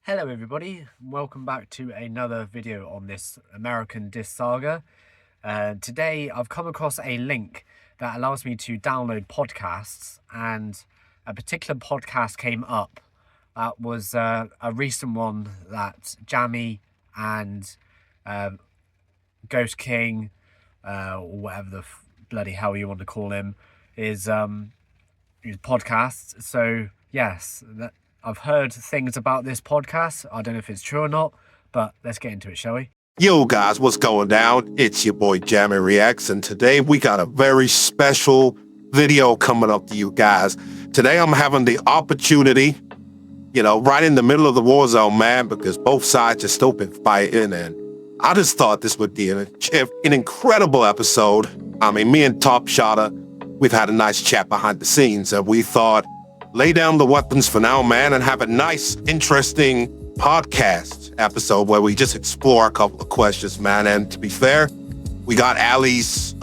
Hello everybody, welcome back to another video on this American disc saga. Today I've come across a link that allows me to download podcasts, and a particular podcast came up that was a recent one that Jammy and Ghost King, or whatever the bloody hell you want to call him, is podcast. So yes, I've heard things about this podcast. I don't know if it's true or not, but let's get into it, shall we? Yo guys, what's going down? It's your boy Jammy Reacts, and today we got a very special video coming up to you guys. Today I'm having the opportunity, right in the middle of the war zone, man, because both sides are still been fighting, and I just thought this would be an incredible episode. I mean, me and Top Shotter, we've had a nice chat behind the scenes, and we thought, lay down the weapons for now, man, and have a nice, interesting podcast episode where we just explore a couple of questions, man. And to be fair, we got Ali's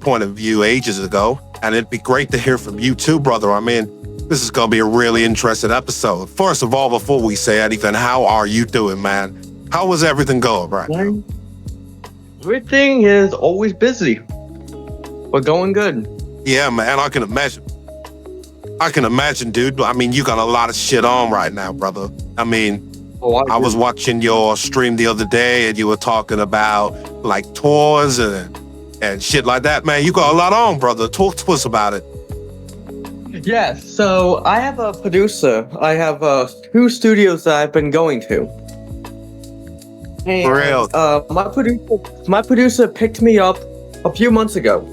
point of view ages ago, and it'd be great to hear from you too, brother. I mean, this is going to be a really interesting episode. First of all, before we say anything, how are you doing, man? How was everything going right now? Everything is always busy. We're going good. Yeah, man, I can imagine. Dude. I mean, you got a lot of shit on right now, brother. I mean, I was watching your stream the other day, and you were talking about like tours and shit like that, man. You got a lot on, brother. Talk to us about it. Yeah, so I have a producer. I have 2 studios that I've been going to. And, For real? My producer picked me up a few months ago,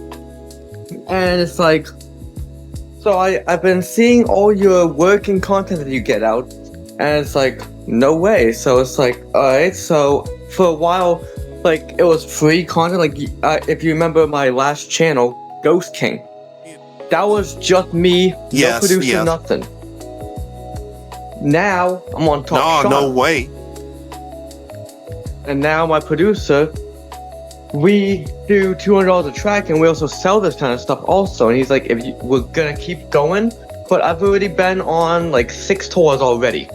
and it's like, so I've been seeing all your work and content that you get out, and it's like, no way. So it's like, alright, so for a while, like, it was free content, like, if you remember my last channel, Ghost King, that was just me, no producer, nothing. Now, I'm on Top Shot. No way. And now my producer, we do $200 a track, and we also sell this kind of stuff also. And he's like, we're gonna keep going, but I've already been on like 6 tours already.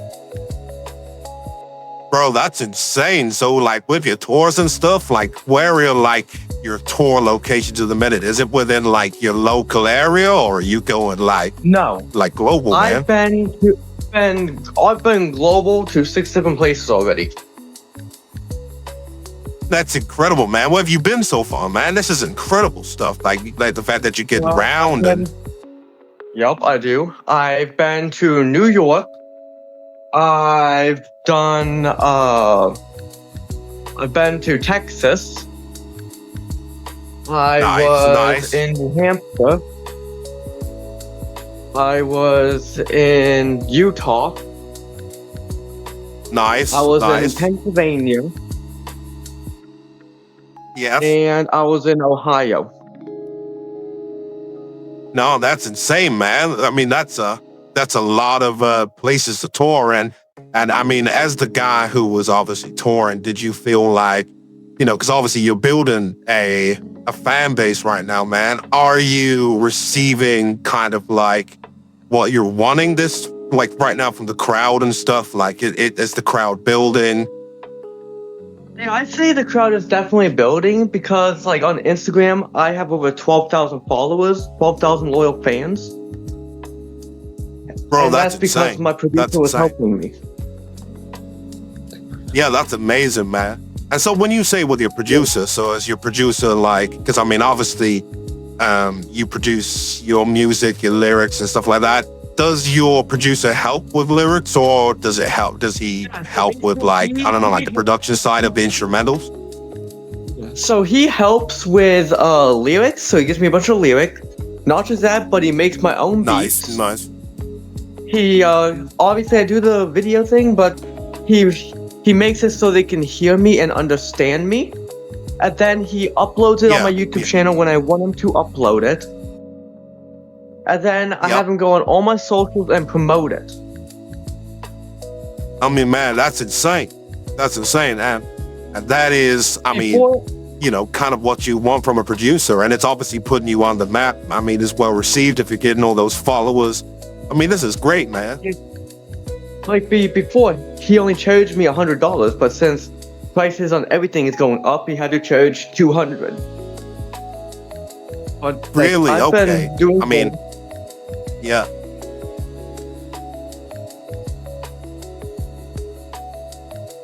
Bro, that's insane. So like with your tours and stuff, like where are like your tour locations at the minute? Is it within like your local area, or are you going like global, man? I've been global to 6 different places already. That's incredible, man. Where have you been so far, man? This is incredible stuff. Like the fact that you get around and. Yep, I do. I've been to New York. I've been to Texas. I was in New Hampshire. I was in Utah. Nice. I was in Pennsylvania. Yes. And I was in Ohio. No, that's insane, man. I mean, that's a lot of places to tour, and I mean, as the guy who was obviously touring, did you feel like, because obviously you're building a fan base right now, man. Are you receiving kind of like what you're wanting this like right now from the crowd and stuff? Like is the crowd building? Yeah, I'd say the crowd is definitely building, because like on Instagram, I have over 12,000 followers, 12,000 loyal fans. Bro, and that's because insane. my producer was helping me. Yeah, that's amazing, man. And so when you say with your producer, so is your producer like, because I mean, obviously, you produce your music, your lyrics and stuff like that. Does your producer help with lyrics, or does he help with like, I don't know, like the production side of the instrumentals? So he helps with lyrics, so he gives me a bunch of lyrics. Not just that, but he makes my own beats. Nice. He, obviously I do the video thing, but he makes it so they can hear me and understand me. And then he uploads it on my YouTube channel when I want him to upload it. And then I have him go on all my socials and promote it. I mean, man, that's insane. And that is, I mean, kind of what you want from a producer. And it's obviously putting you on the map. I mean, it's well received if you're getting all those followers. I mean, this is great, man. Like before, he only charged me $100, but since prices on everything is going up, he had to charge $200. But like, Really? I've been Okay. doing I mean, yeah.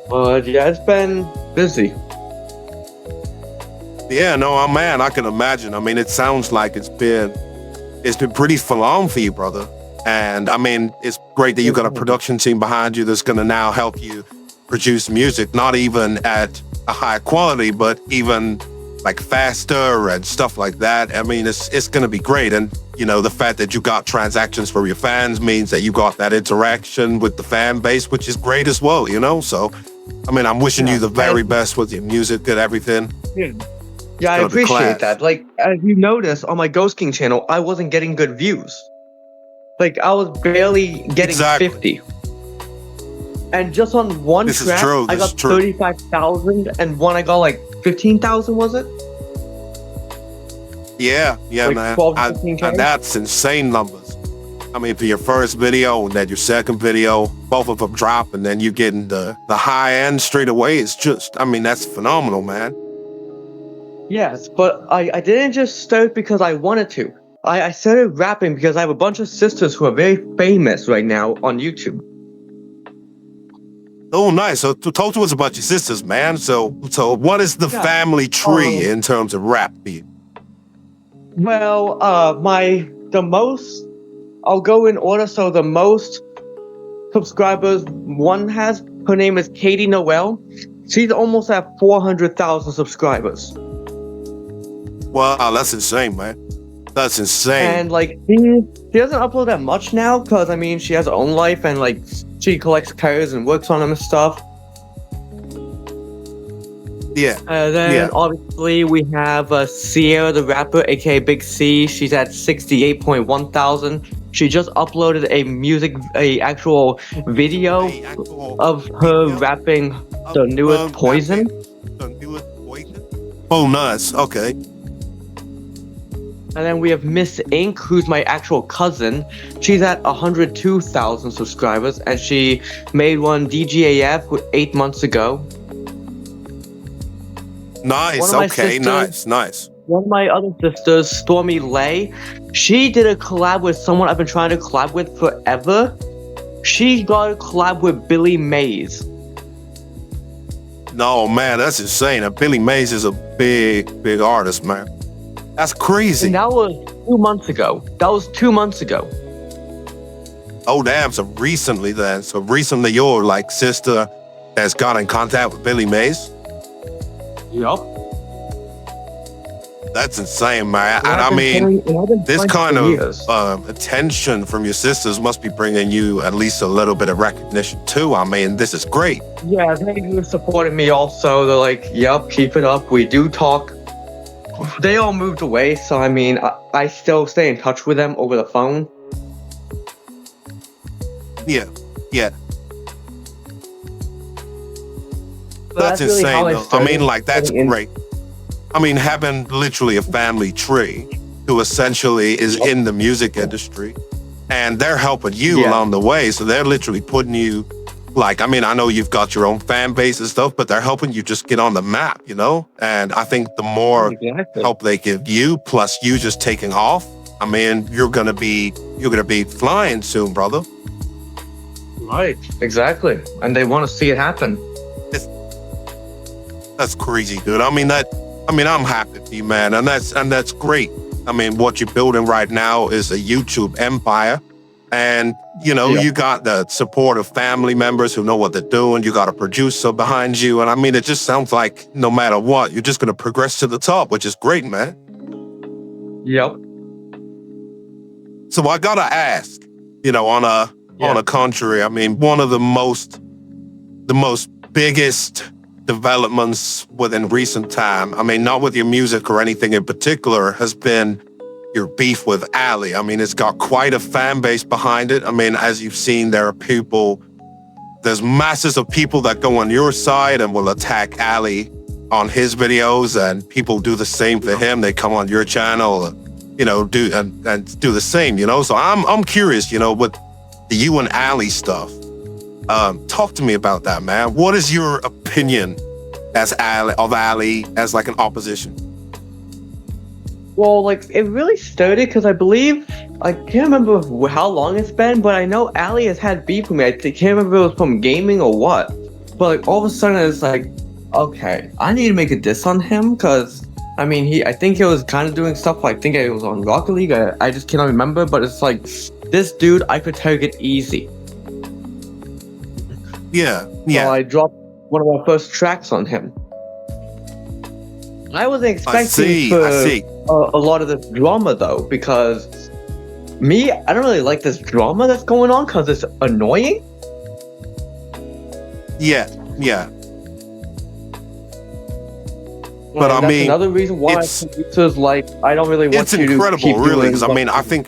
but yeah, it's been busy. Yeah, no, man, I can imagine. I mean, it sounds like it's been pretty full on for you, brother. And I mean, it's great that you got a production team behind you that's going to now help you produce music, not even at a high quality, but even like faster and stuff like that. I mean, it's going to be great. And, you know, the fact that you got transactions for your fans means that you got that interaction with the fan base, which is great as well, you know? So, I mean, I'm wishing you the very best with your music and everything. Yeah, I appreciate that. Like, as you notice on my Ghost King channel, I wasn't getting good views. Like, I was barely getting 50. And just on one track, I got 35,000, and one I got like 15,000, was it? Yeah, like man. 12, And that's insane numbers. I mean, for your first video and then your second video, both of them drop, and then you getting the high end straight away. It's just, I mean, that's phenomenal, man. Yes, but I didn't just start because I wanted to. I started rapping because I have a bunch of sisters who are very famous right now on YouTube. Oh, nice. So talk to us about your sisters, man. So what is the family tree in terms of rap beat? Well, I'll go in order. So the most subscribers one has, her name is Katie Noel. She's almost at 400,000 subscribers. Wow, that's insane, man. That's insane. And like, she doesn't upload that much now because I mean, she has her own life and like, she collects cars and works on them and stuff. Yeah. Then obviously we have Sierra the rapper, aka Big C. She's at 68.1 thousand. She just uploaded a actual video of her rapping the newest Poison. Oh, nice. Okay. And then we have Miss Ink, who's my actual cousin. She's at 102,000 subscribers, and she made one DGAF 8 months ago. Nice. Okay. Nice. One of my other sisters, Stormy Lay, she did a collab with someone I've been trying to collab with forever. She got a collab with Billy Mays. No, man, that's insane. And Billy Mays is a big artist, man. That's crazy. And that was 2 months ago. Oh, damn. So recently then. So recently your like sister has got in contact with Billy Mays? Yup. That's insane, man. And I mean, this kind of attention from your sisters must be bringing you at least a little bit of recognition too. I mean, this is great. Yeah, they supported me also. They're like, yup, keep it up. We do talk. They all moved away, so I mean, I still stay in touch with them over the phone. Yeah. But that's really insane, though. I mean, like, that's great. I mean, having literally a family tree who essentially is in the music industry, and they're helping you along the way. So they're literally putting you, like, I mean, I know you've got your own fan base and stuff, but they're helping you just get on the map, you know? And I think the more help they give you, plus you just taking off, I mean, you're gonna be flying soon, brother. Right, exactly. And they want to see it happen. That's crazy, dude. I mean, I'm happy for you, man, and that's great. I mean, what you're building right now is a YouTube empire, and you know, you got the support of family members who know what they're doing. You got a producer behind you, and I mean, it just sounds like no matter what, you're just gonna progress to the top, which is great, man. Yep. So I gotta ask, you know, on a contrary, I mean, one of the most biggest developments within recent time, I mean, not with your music or anything in particular, has been your beef with Ali. I mean, it's got quite a fan base behind it. I mean, as you've seen, there's masses of people that go on your side and will attack Ali on his videos, and people do the same for him. They come on your channel, you know, do the same, you know? So I'm curious, you know, with the you and Ali stuff, Talk to me about that, man. What is your opinion of Ali as like an opposition? Well, like, it really started because I believe, I can't remember how long it's been, but I know Ali has had beef with me. I can't remember if it was from gaming or what. But like, all of a sudden it's like, okay, I need to make a diss on him because, I mean, I think he was kind of doing stuff, I think it was on Rocket League, I just cannot remember, but it's like, this dude I could target easy. Yeah. So I dropped one of my first tracks on him. I wasn't expecting a lot of this drama though, because I don't really like this drama that's going on because it's annoying. Yeah. But I mean, another reason why producers like I don't really want you to keep doing. It's incredible, really, because I mean, I think.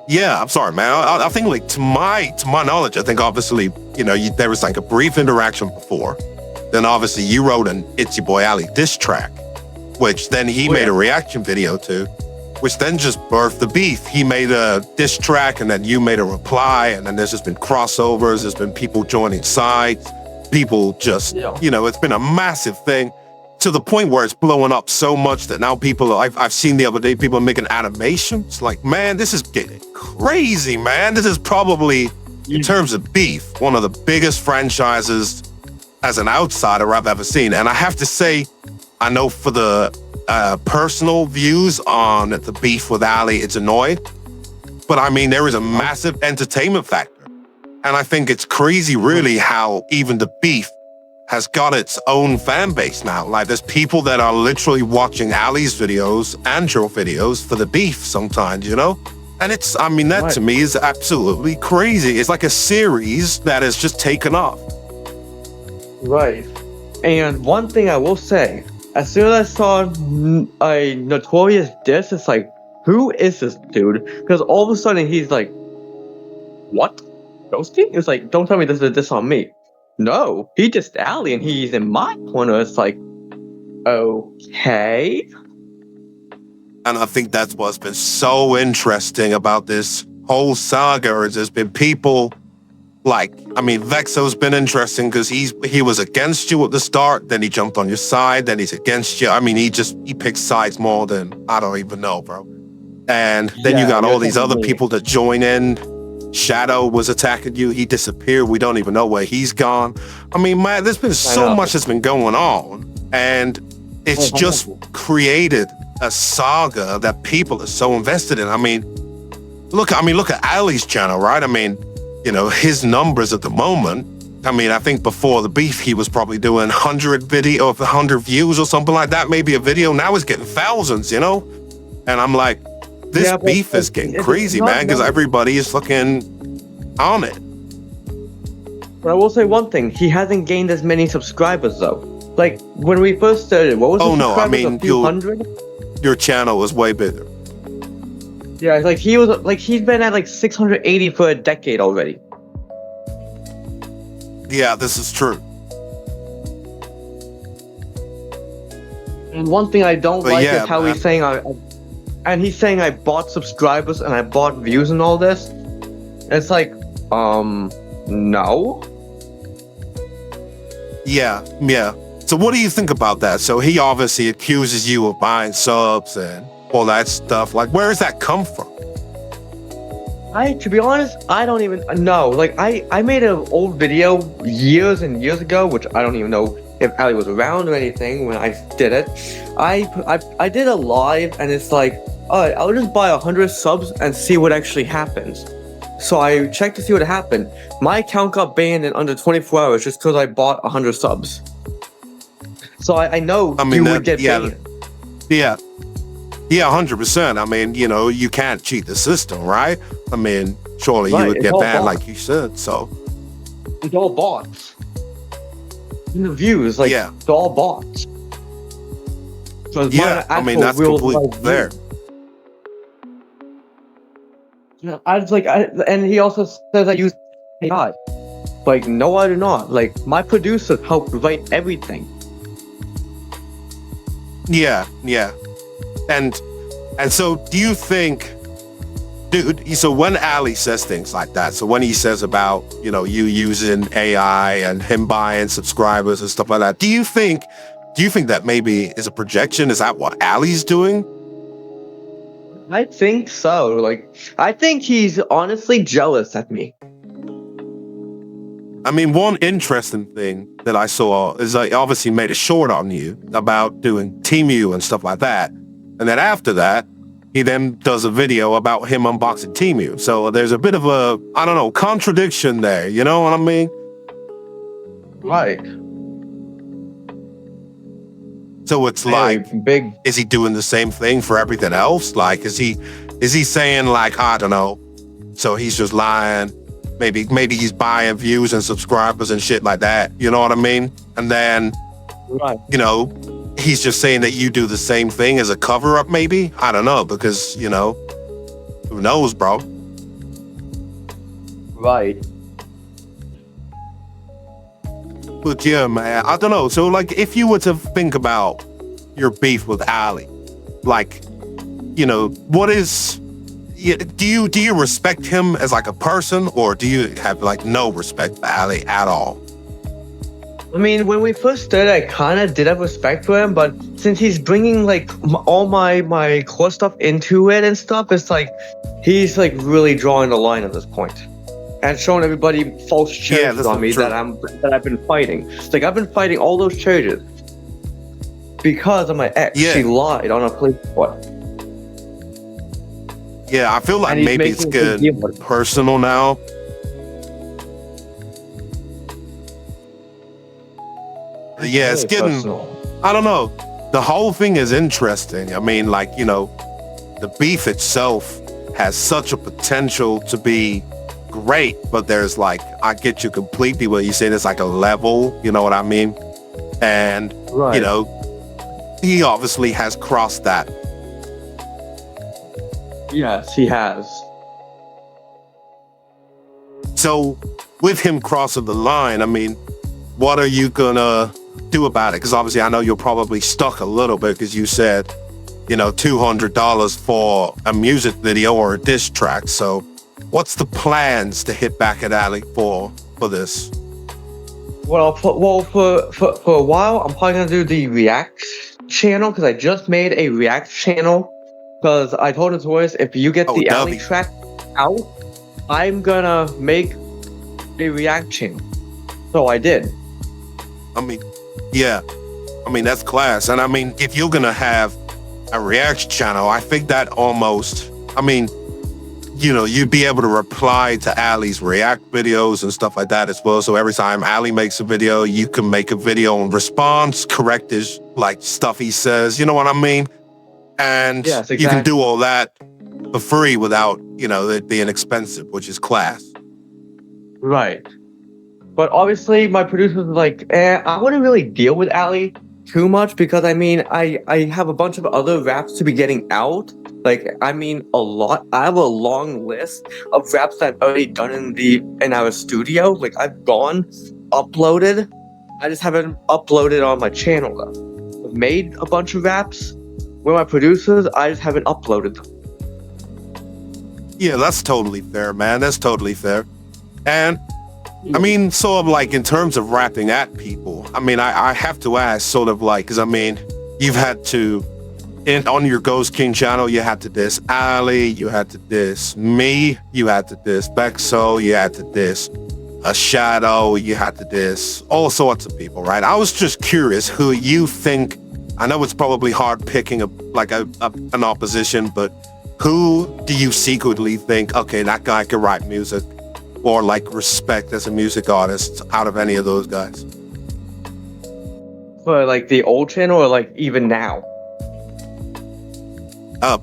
Yeah, I'm sorry, man. I think, like, to my knowledge, I think obviously, there was like a brief interaction before. Then obviously you wrote an It's Your Boy Ali diss track, which then he made a reaction video to, which then just birthed the beef. He made a diss track and then you made a reply, and then there's just been crossovers. There's been people joining sides. People just, it's been a massive thing to the point where it's blowing up so much that now I've seen the other day, people are making animations. Like, man, this is getting crazy, man. This is probably, in terms of beef, one of the biggest franchises as an outsider I've ever seen. And I have to say, I know for the personal views on the beef with Ali, it's annoying. But I mean, there is a massive entertainment factor. And I think it's crazy, really, how even the beef has got its own fan base now. Like, there's people that are literally watching Ali's videos and your videos for the beef sometimes, And that to me is absolutely crazy. It's like a series that has just taken off. Right. And one thing I will say, as soon as I saw a Notorious diss, it's like, who is this dude? Because all of a sudden he's like, what? Ghosting? It's like, don't tell me this is a diss on me. No, he just Ali and he's in my corner. It's like, okay. And I think that's what's been so interesting about this whole saga is there's been people like, Vexo's been interesting because he was against you at the start, then he jumped on your side, then he's against you. He picks sides more than I don't even know, bro. And then you got all these other people that join in. Shadow was attacking you. He disappeared. We don't even know where he's gone. Man, there's been so much that's been going on. And it's just created a saga that people are so invested in. Look at Ali's channel, right? His numbers at the moment. I think before the beef, he was probably doing 100 views or something like that. Maybe a video. Now he's getting thousands, And I'm like, this beef is getting crazy, man, because everybody is fucking on it. But I will say one thing. He hasn't gained as many subscribers, though. Like, when we first started, what was a few hundred? Your channel was way bigger. Yeah, he's been at like 680 for a decade already. Yeah, this is true. And one thing I don't like is how he's saying he's saying I bought subscribers and I bought views and all this. And it's like, no. Yeah. So what do you think about that? So he obviously accuses you of buying subs and all that stuff. Like, where does that come from? To be honest, I don't even know. Like, I made an old video years and years ago, which I don't even know if Ali was around or anything when I did it. I did a live, and it's like, alright, I'll just buy 100 subs and see what actually happens. So I checked to see what happened. My account got banned in under 24 hours just because I bought 100 subs. So I know you would get banned. Yeah, 100%. You can't cheat the system, right? Surely you would get banned like you said, so. It's all bots. And the views, it's all bots. So that's completely fair. And he also says I use AI. Like, no, I do not. Like, my producer helped write everything. Yeah. And so do you think, dude, so when Ali says things like that, so when he says about, you using AI and him buying subscribers and stuff like that, do you think that maybe is a projection? Is that what Ali's doing? I think so. Like, I think he's honestly jealous at me. I mean, one interesting thing that I saw is I obviously made a short on you about doing Temu and stuff like that. And then after that, he then does a video about him unboxing Temu. So there's a bit of a, I don't know, contradiction there. You know what I mean? Right. So it's Very like, big. is he doing the same thing for everything else? Like, is he saying like, I don't know, so he's just lying? Maybe he's buying views and subscribers and shit like that. You know what I mean? And then, Right. he's just saying that you do the same thing as a cover-up, maybe? I don't know, because, who knows, bro? Right. But yeah, man, I don't know. So, like, if you were to think about your beef with Ali, like, what is... Do you respect him as like a person, or do you have like no respect for Ali at all? I mean, when we first started, I kind of did have respect for him, but since he's bringing like all my core stuff into it and stuff, it's like he's like really drawing the line at this point and showing everybody false charges on me that I've been fighting. It's like I've been fighting all those charges because of my ex. Yeah. She lied on a police report. Yeah, I feel like maybe it's good personal now. Yeah, it's getting, personal. I don't know. The whole thing is interesting. I mean, like, the beef itself has such a potential to be great, but there's like, I get you completely what you say, there's like a level, you know what I mean? And, right. He obviously has crossed that. Yes, he has. So, with him crossing the line, I mean, what are you gonna do about it? Because obviously I know you're probably stuck a little bit because you said, $200 for a music video or a diss track. So, what's the plans to hit back at Ali for this? Well, for a while, I'm probably gonna do the React channel because I just made a React channel. Because I told Notorious, if you get the Ali track out, I'm gonna make a React channel. So I did. I mean, yeah. I mean, that's class. And I mean, if you're gonna have a React channel, I think that almost, I mean, you'd be able to reply to Ali's React videos and stuff like that as well. So every time Ali makes a video, you can make a video in response, correct his, like, stuff he says. You know what I mean? And yes, exactly. You can do all that for free without, it being expensive, which is class. Right. But obviously, my producer was like, I wouldn't really deal with Ali too much because, I mean, I have a bunch of other raps to be getting out. Like, I mean, a lot. I have a long list of raps that I've already done in our studio. Like, I've gone, uploaded. I just haven't uploaded on my channel, though. I've made a bunch of raps. With my producers, I just haven't uploaded them. Yeah, that's totally fair, man. That's totally fair. And, I mean, sort of like in terms of rapping at people, I mean, I have to ask sort of like, because I mean, you've had to, on your Ghost King channel, you had to diss Ali, you had to diss me, you had to diss Bexo, you had to diss a Shadow, you had to diss all sorts of people, right? I was just curious who you think, I know it's probably hard picking an opposition, but who do you secretly think, okay, that guy can write music or like respect as a music artist out of any of those guys? For like the old channel or like even now?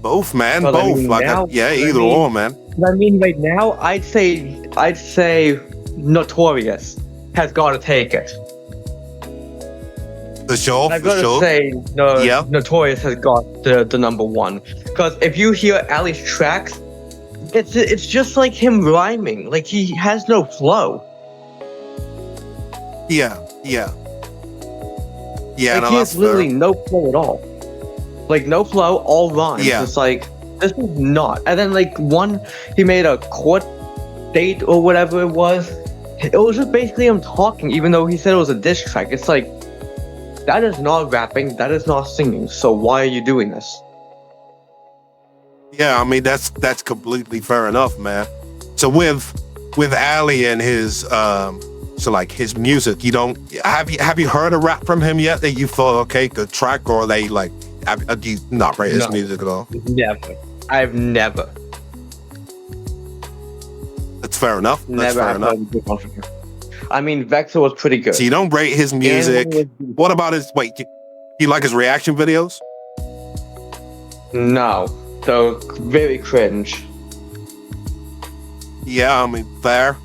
Both, man. But both. I mean, now, either or, man. I mean, right now, I'd say Notorious has got to take it. For sure, I've got to say, Notorious has got the number one. Because if you hear Ali's tracks, it's just like him rhyming. Like, he has no flow. Yeah. Like, he has literally no flow at all. Like, no flow, all rhymes. Yeah. It's like, this is not. And then like he made a court date or whatever it was. It was just basically him talking, even though he said it was a diss track. It's like, that is not rapping, that is not singing. So why are you doing this? Yeah, I mean that's completely fair enough, man. So with Ali and his his music, you don't have you heard a rap from him yet that you thought, okay, good track, or they like do you not rate his music at all? Never. I've never. That's fair enough. That's Never fair enough. I mean, Vexo was pretty good. So you don't rate his music. What about his? Wait, do you like his reaction videos? No, so very cringe. Yeah, I mean, fair.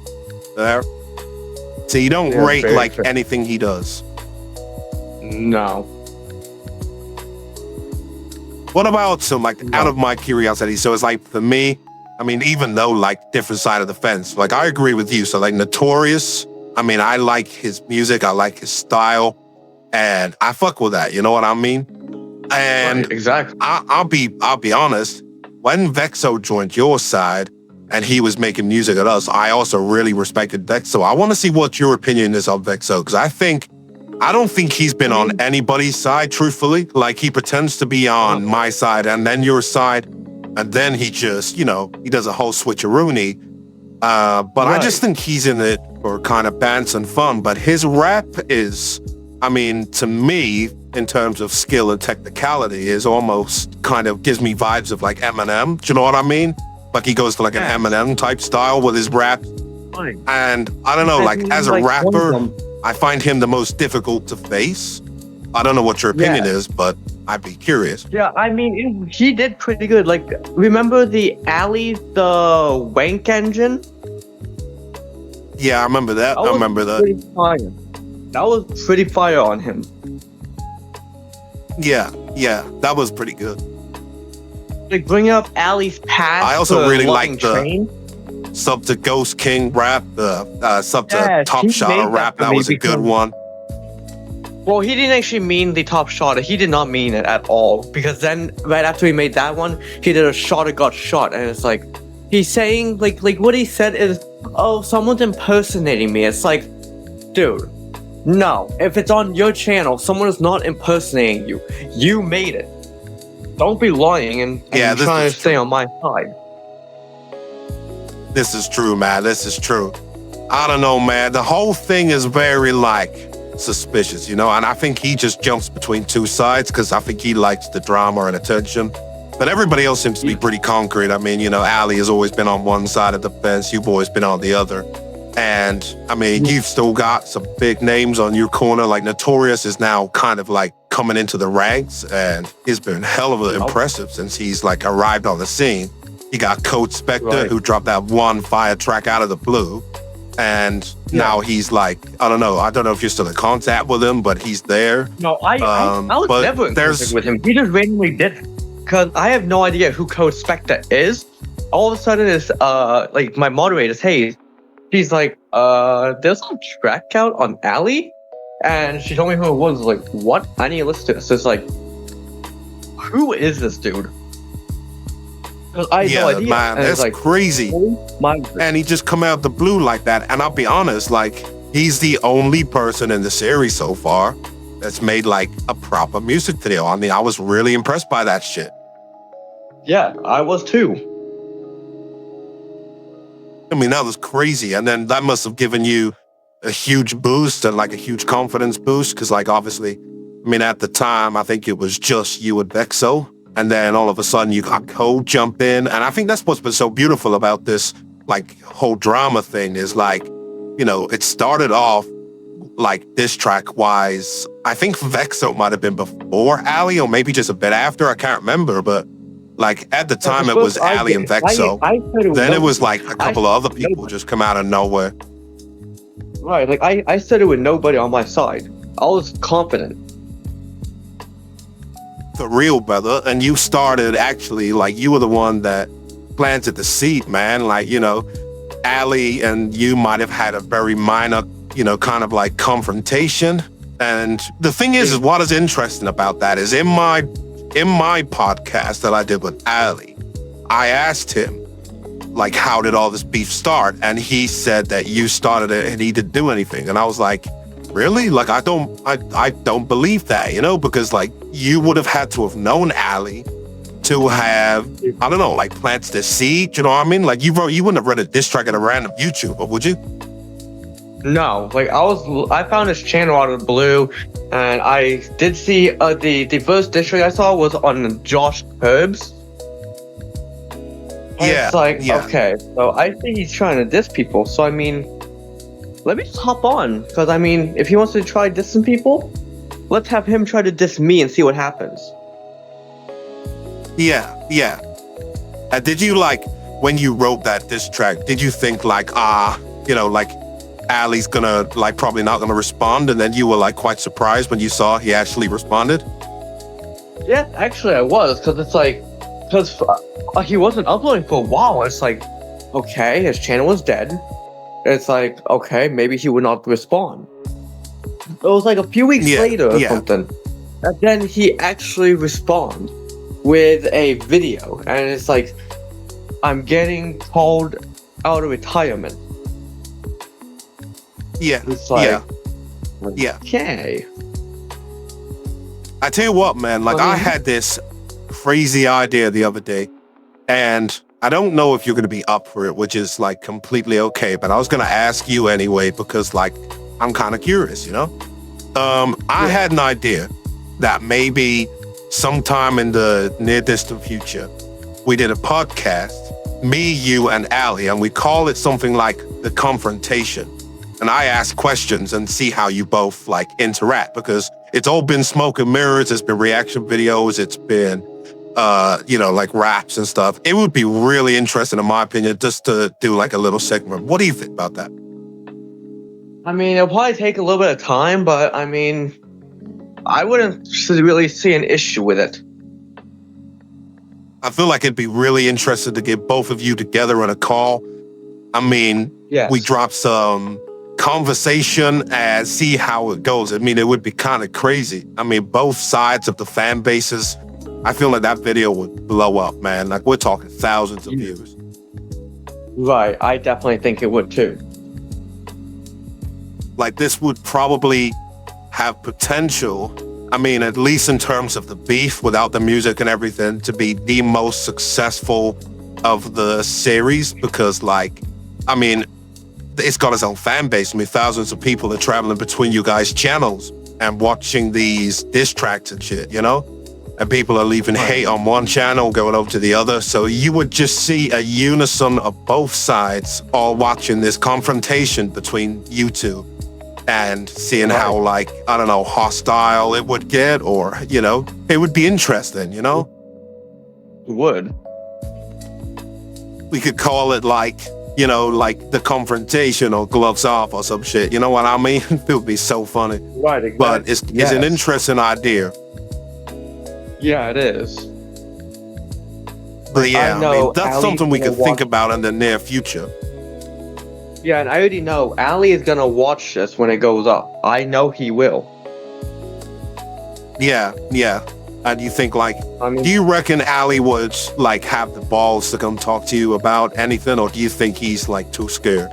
So you don't rate like fair. Anything he does? No. What about some out of my curiosity? So it's like for me, I mean, even though like different side of the fence, like I agree with you. So like Notorious, I mean, I like his music, I like his style, and I fuck with that. You know what I mean? And right, exactly. I'll be honest. When Vexo joined your side and he was making music at us, I also really respected Vexo. I want to see what your opinion is on Vexo, because I don't think he's been on anybody's side, truthfully. Like he pretends to be on my side and then your side, and then he just, he does a whole switcheroony. But right. I just think he's in it for kind of bands and fun. But his rap is, I mean, to me, in terms of skill and technicality, is almost kind of gives me vibes of like Eminem. Do you know what I mean? Like he goes to like an Eminem type style with his rap. And I don't know, like as a rapper, I find him the most difficult to face. I don't know what your opinion is, but I'd be curious. Yeah, I mean, he did pretty good. Like, remember the Ali, the Wank Engine? Yeah, I remember that. I remember that. That was pretty fire on him. Yeah, that was pretty good. Like, bring up Ali's past. I also really like the sub to Ghost King rap, the sub to Top Shot rap. That was a good one. Well, he didn't actually mean the Top Shotter. He did not mean it at all. Because then, right after he made that one, he did a Shotter Got Shot. And it's like, he's saying, like what he said is, oh, someone's impersonating me. It's like, dude, no. If it's on your channel, someone is not impersonating you. You made it. Don't be lying and trying to stay on my side. This is true, man. This is true. I don't know, man. The whole thing is very, suspicious, and I think he just jumps between two sides because I think he likes the drama and attention. But everybody else seems to be pretty concrete. I mean, Ali has always been on one side of the fence. You've always been on the other. And, I mean, you've still got some big names on your corner. Like Notorious is now kind of coming into the ranks, and he's been hell of impressive since he's arrived on the scene. You got Code Spectre, who dropped that one fire track out of the blue. And now he's I don't know if you're still in contact with him, but he's there. No, I was never in contact with him. He just randomly did it. Because I have no idea who Code Spectre is. All of a sudden, it's my moderator, hey, he's like, there's a track out on Ali? And she told me who it was. Like, what? I need to listen to this. So it's like, who is this dude? I had no idea. Man, that's crazy. And he just come out the blue like that. And I'll be honest, he's the only person in the series so far that's made a proper music video. I mean, I was really impressed by that shit. Yeah, I was too. I mean, that was crazy. And then that must have given you a huge boost and a huge confidence boost. Because obviously, I mean, at the time, I think it was just you and Vexo. And then all of a sudden you got Code jump in. And I think that's what's been so beautiful about this, whole drama thing is it started off diss track wise. I think Vexo might have been before Ali or maybe just a bit after. I can't remember. But at the time it was Ali and Vexo. Then it was a couple of other people just come out of nowhere. Right. I said it with nobody on my side. I was confident. For real, brother. And you started actually you were the one that planted the seed, man. Ali and you might have had a very minor, kind of confrontation. And the thing is what is interesting about that is in my podcast that I did with Ali, I asked him, like, how did all this beef start? And he said that you started it and he didn't do anything. And I was like, really? Like, I don't believe that, you know, because like you would have had to have known Ali to have, I don't know, like planted the seed, you know what I mean? Like you wouldn't have read a diss track at a random YouTuber, would you? No, like I found his channel out of the blue, and I did see the first diss track I saw was on Josh Herbs. And Yeah, it's like, yeah. okay, so I think he's trying to diss people. So I mean, let me just hop on, because I mean, if he wants to try dissing people, let's have him try to diss me and see what happens. Yeah. And did you like, when you wrote that diss track, did you think like, you know, like Ali's gonna like probably not gonna respond, and then you were like quite surprised when you saw he actually responded? Yeah, actually I was, because it's like, because he wasn't uploading for a while. It's like, okay, his channel was dead. It's like, okay, maybe he would not respond. It was like a few weeks later or something. And then he actually responded with a video. And it's like, I'm getting called out of retirement. Yeah. It's like, yeah. Okay. I tell you what, man, like I had this crazy idea the other day, and I don't know if you're going to be up for it, which is like completely okay, but I was going to ask you anyway, because like, I'm kind of curious, you know? I had an idea that maybe sometime in the near distant future, we did a podcast, me, you, and Ali, and we call it something like The Confrontation. And I ask questions and see how you both like interact, because it's all been smoke and mirrors. It's been reaction videos. It's been, you know, like raps and stuff. It would be really interesting, in my opinion, just to do like a little segment. What do you think about that? I mean, it'll probably take a little bit of time, but I mean, I wouldn't really see an issue with it. I feel like it'd be really interesting to get both of you together on a call. I mean, we drop some conversation and see how it goes. I mean, it would be kind of crazy. I mean, both sides of the fan bases. I feel like that video would blow up, man. Like, we're talking thousands of views. Right, I definitely think it would too. Like, this would probably have potential, I mean, at least in terms of the beef, without the music and everything, to be the most successful of the series, because, like, I mean, it's got its own fan base. I mean, thousands of people are traveling between you guys' channels and watching these diss tracks and shit, you know? And people are leaving hate on one channel, going over to the other. So you would just see a unison of both sides all watching this confrontation between you two and seeing how, like, I don't know, hostile it would get, or, you know, it would be interesting, you know? It would. We could call it like, you know, like The Confrontation or Gloves Off or some shit. You know what I mean? It would be so funny. Right, exactly. But it's an interesting idea. Yeah, it is. But yeah, I mean, that's Ali something we could think about in the near future. Yeah, and I already know Ali is gonna watch this when it goes up. I know he will. Yeah. And you think, like, do you reckon Ali would, like, have the balls to come talk to you about anything, or do you think he's, like, too scared?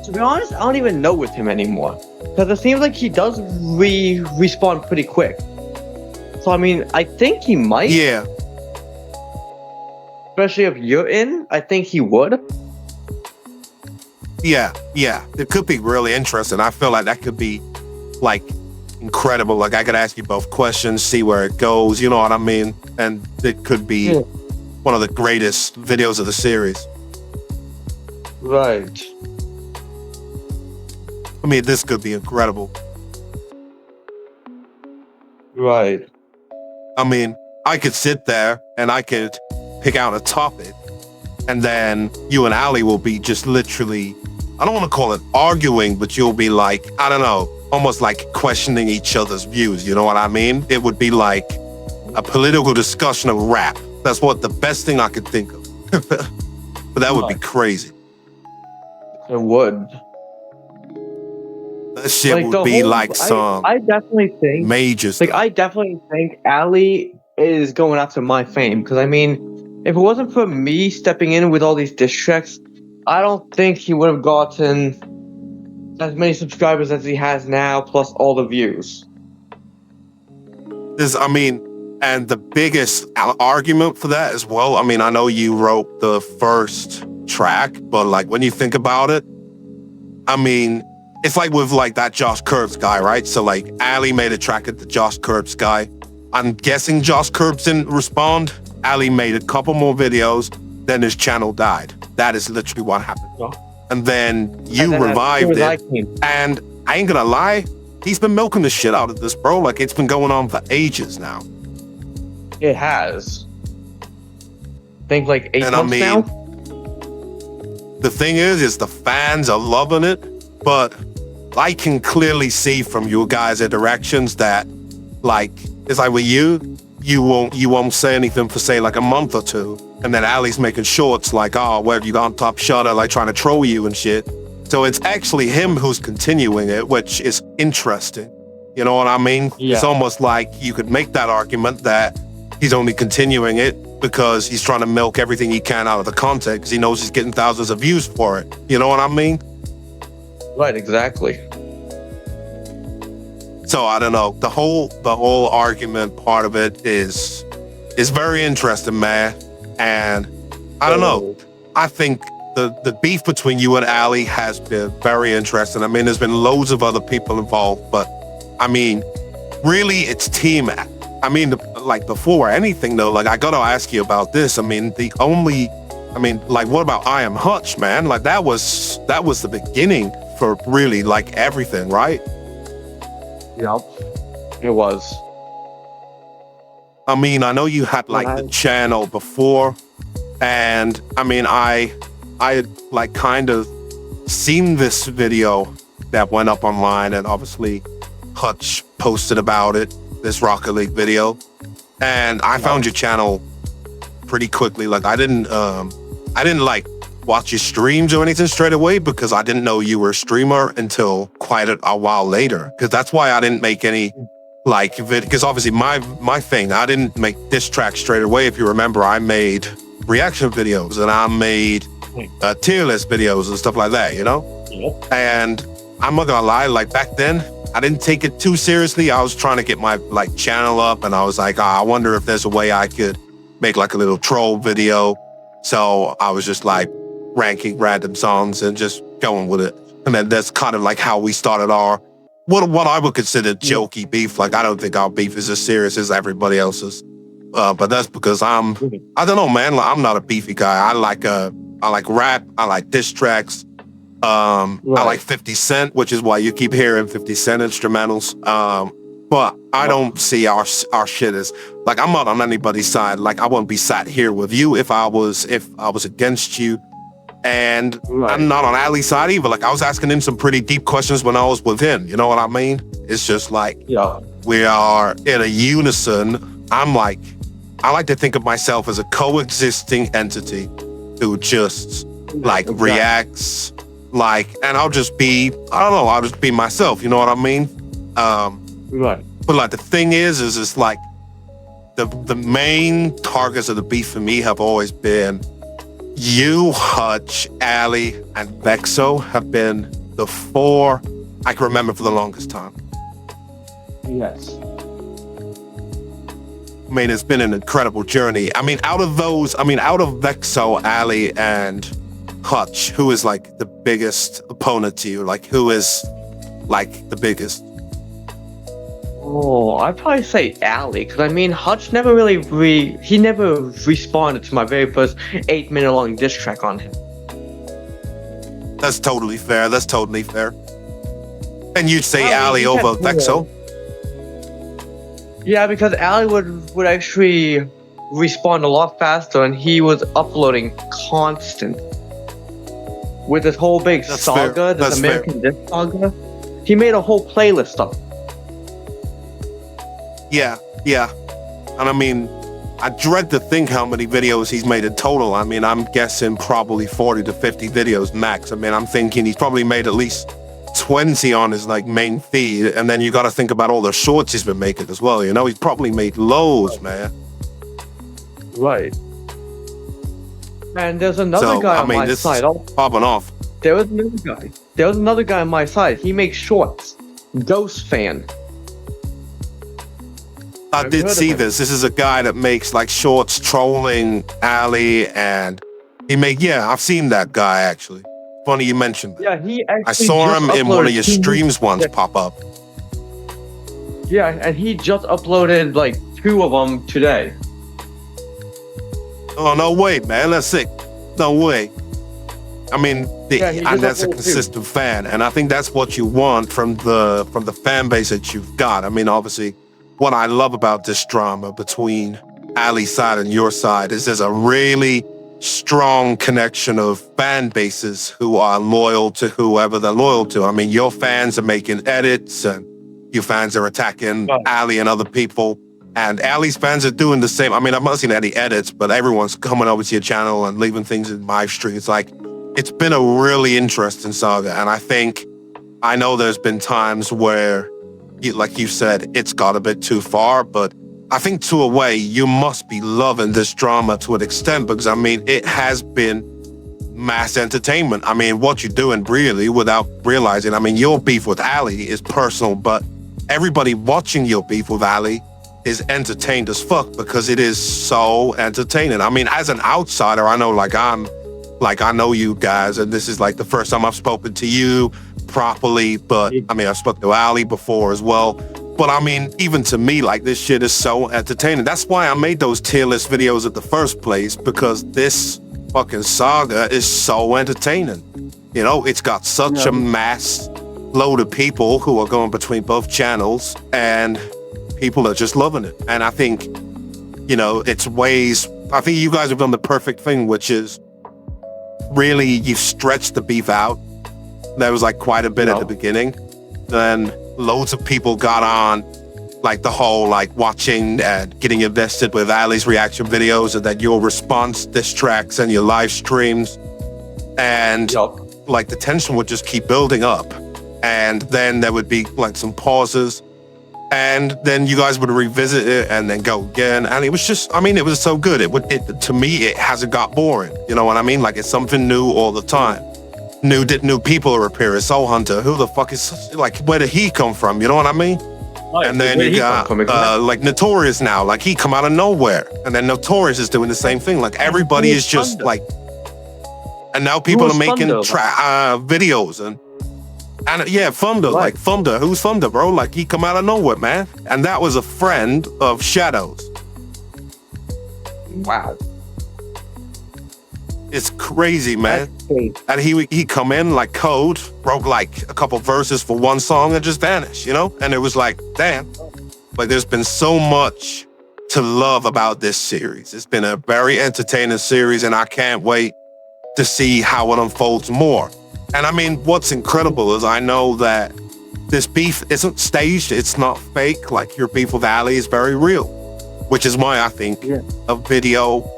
To be honest, I don't even know with him anymore. Because it seems like he does respawn pretty quick. So, I mean, I think he might. Yeah. Especially if you're in, I think he would. Yeah. It could be really interesting. I feel like that could be, like, incredible. Like, I could ask you both questions, see where it goes, you know what I mean? And it could be one of the greatest videos of the series. Right. I mean, this could be incredible. Right. I mean, I could sit there and I could pick out a topic, and then you and Ali will be just literally, I don't want to call it arguing, but you'll be like, I don't know, almost like questioning each other's views. You know what I mean? It would be like a political discussion of rap. That's what the best thing I could think of. But that would be crazy. It would. That shit would be like some I definitely think major stuff. I definitely think Ali is going after my fame, because I mean, if it wasn't for me stepping in with all these diss tracks, I don't think he would have gotten as many subscribers as he has now, plus all the views. And the biggest argument for that as well, I mean, I know you wrote the first track, but like when you think about it, I mean, it's like with like that Josh Curbs guy, right? So like Ali made a track at the Josh Curbs guy. I'm guessing Josh Curbs didn't respond. Ali made a couple more videos, then his channel died. That is literally what happened. Yeah. And then you revived it. And I ain't gonna lie, he's been milking the shit out of this, bro. Like it's been going on for ages now. It has. I think like 8 months now. The thing is the fans are loving it, but I can clearly see from you guys' interactions that, like, it's like with you won't say anything for say like a month or two, and then Ali's making shorts like, oh, where have you gone, top shutter, like trying to troll you and shit. So it's actually him who's continuing it, which is interesting. You know what I mean? Yeah. It's almost like you could make that argument that he's only continuing it because he's trying to milk everything he can out of the content because he knows he's getting thousands of views for it. You know what I mean? Right, exactly. So I don't know. The whole argument part of it is very interesting, man. And I don't know. I think the beef between you and Ali has been very interesting. I mean, there's been loads of other people involved, but I mean, really, it's team. I mean, like before anything though, like I gotta ask you about this. I mean, like what about I Am Hutch, man? Like that was the beginning for really like everything, right? Yep, it was. I mean, I know you had like the channel before, and I mean, I had like kind of seen this video that went up online, and obviously Hutch posted about it, this Rocket League video, and I found your channel pretty quickly. Like I didn't like watch your streams or anything straight away because I didn't know you were a streamer until quite a while later. Because that's why I didn't make any like because obviously my thing, I didn't make diss tracks straight away. If you remember, I made reaction videos and I made tier list videos and stuff like that, you know? Yep. And I'm not gonna lie, like back then, I didn't take it too seriously. I was trying to get my like channel up and I was like, I wonder if there's a way I could make like a little troll video. So I was just like ranking random songs and just going with it. And then that's kind of like how we started our, what I would consider jokey beef. Like, I don't think our beef is as serious as everybody else's. But that's because I don't know, man. Like, I'm not a beefy guy. I like rap. I like diss tracks. I like 50 Cent, which is why you keep hearing 50 Cent instrumentals. But I don't see our shit as like, I'm not on anybody's side. Like I wouldn't be sat here with you if I was against you. And I'm not on Ali's side either. Like I was asking him some pretty deep questions when I was with him. You know what I mean? It's just like we are in a unison. I like to think of myself as a coexisting entity who just like reacts like, and I'll just be myself. You know what I mean? Right. But like the thing is it's like the main targets of the beef for me have always been you, Hutch, Ali, and Vexo have been the four I can remember for the longest time. Yes. I mean, it's been an incredible journey. I mean, out of Vexo, Ali, and Hutch, who is like the biggest opponent to you? Like, who is like the biggest? Oh, I'd probably say Ali, because I mean, Hutch never really he never responded to my very first 8-minute long diss track on him. That's totally fair. And you'd say Ali over Vexo? Yeah, because Ali would actually respond a lot faster, and he was uploading constant. With this whole big saga, this American Diss saga, he made a whole playlist of it. Yeah. And I mean, I dread to think how many videos he's made in total. I mean, I'm guessing probably 40 to 50 videos max. I mean, I'm thinking he's probably made at least 20 on his like main feed. And then you got to think about all the shorts he's been making as well. You know, he's probably made loads, man. Right. And there's another So, guy I on mean, my this side. is popping off. There was another guy. There was another guy on my side. He makes shorts. Ghost fan. I I've did heard see of him. this. This is a guy that makes like shorts trolling Ali, and I've seen that guy actually. Funny you mentioned that. Yeah, he actually I saw just him in one of uploaded your 2 streams once Yeah. pop up. Yeah, and he just uploaded like 2 of them today. Oh, no way, man. That's sick. No way. I mean, Yeah, he and just that's a uploaded 2. consistent fan, and I think that's what you want from the fan base that you've got. I mean, obviously, what I love about this drama between Ali's side and your side is there's a really strong connection of fan bases who are loyal to whoever they're loyal to. I mean, your fans are making edits, and your fans are attacking Right. Ali and other people. And Ali's fans are doing the same. I mean, I've not seen any edits, but everyone's coming over to your channel and leaving things in my stream. It's like, it's been a really interesting saga. And I know there's been times where, like you said, it's got a bit too far, but I think to a way, you must be loving this drama to an extent, because I mean, it has been mass entertainment. I mean, what you're doing really without realizing, I mean, your beef with Ali is personal, but everybody watching your beef with Ali is entertained as fuck because it is so entertaining. I mean, as an outsider, I know I know you guys, and this is like the first time I've spoken to you properly, but I mean, I've spoken to Ali before as well. But I mean, even to me, like, this shit is so entertaining. That's why I made those tier list videos in the first place, because this fucking saga is so entertaining. You know, it's got such a mass load of people who are going between both channels, and people are just loving it. And I think, you know, I think you guys have done the perfect thing, which is really, you've stretched the beef out. There was like quite a bit at the beginning. Then loads of people got on, like the whole like watching and getting invested with Ali's reaction videos, and then your response diss tracks and your live streams. And like the tension would just keep building up. And then there would be like some pauses. And then you guys would revisit it and then go again. And it was just, I mean, it was so good. To me, it hasn't got boring. You know what I mean? Like, it's something new all the time. New people are appearing. Soul Hunter, who the fuck is, like, where did he come from? You know what I mean? Right. And then you got like Notorious now, like he come out of nowhere. And then Notorious is doing the same thing. Like, everybody is just like, and now people are making videos and yeah, Thunder, like Thunder. Who's Thunder, bro? Like, he come out of nowhere, man. And that was a friend of Shadow's. Wow. It's crazy, man. And he come in like Code, wrote like a couple verses for one song and just vanished, you know? And it was like, damn. Like, there's been so much to love about this series. It's been a very entertaining series, and I can't wait to see how it unfolds more. And I mean, what's incredible is I know that this beef isn't staged. It's not fake. Like, your beef with Ali is very real, which is why I think a video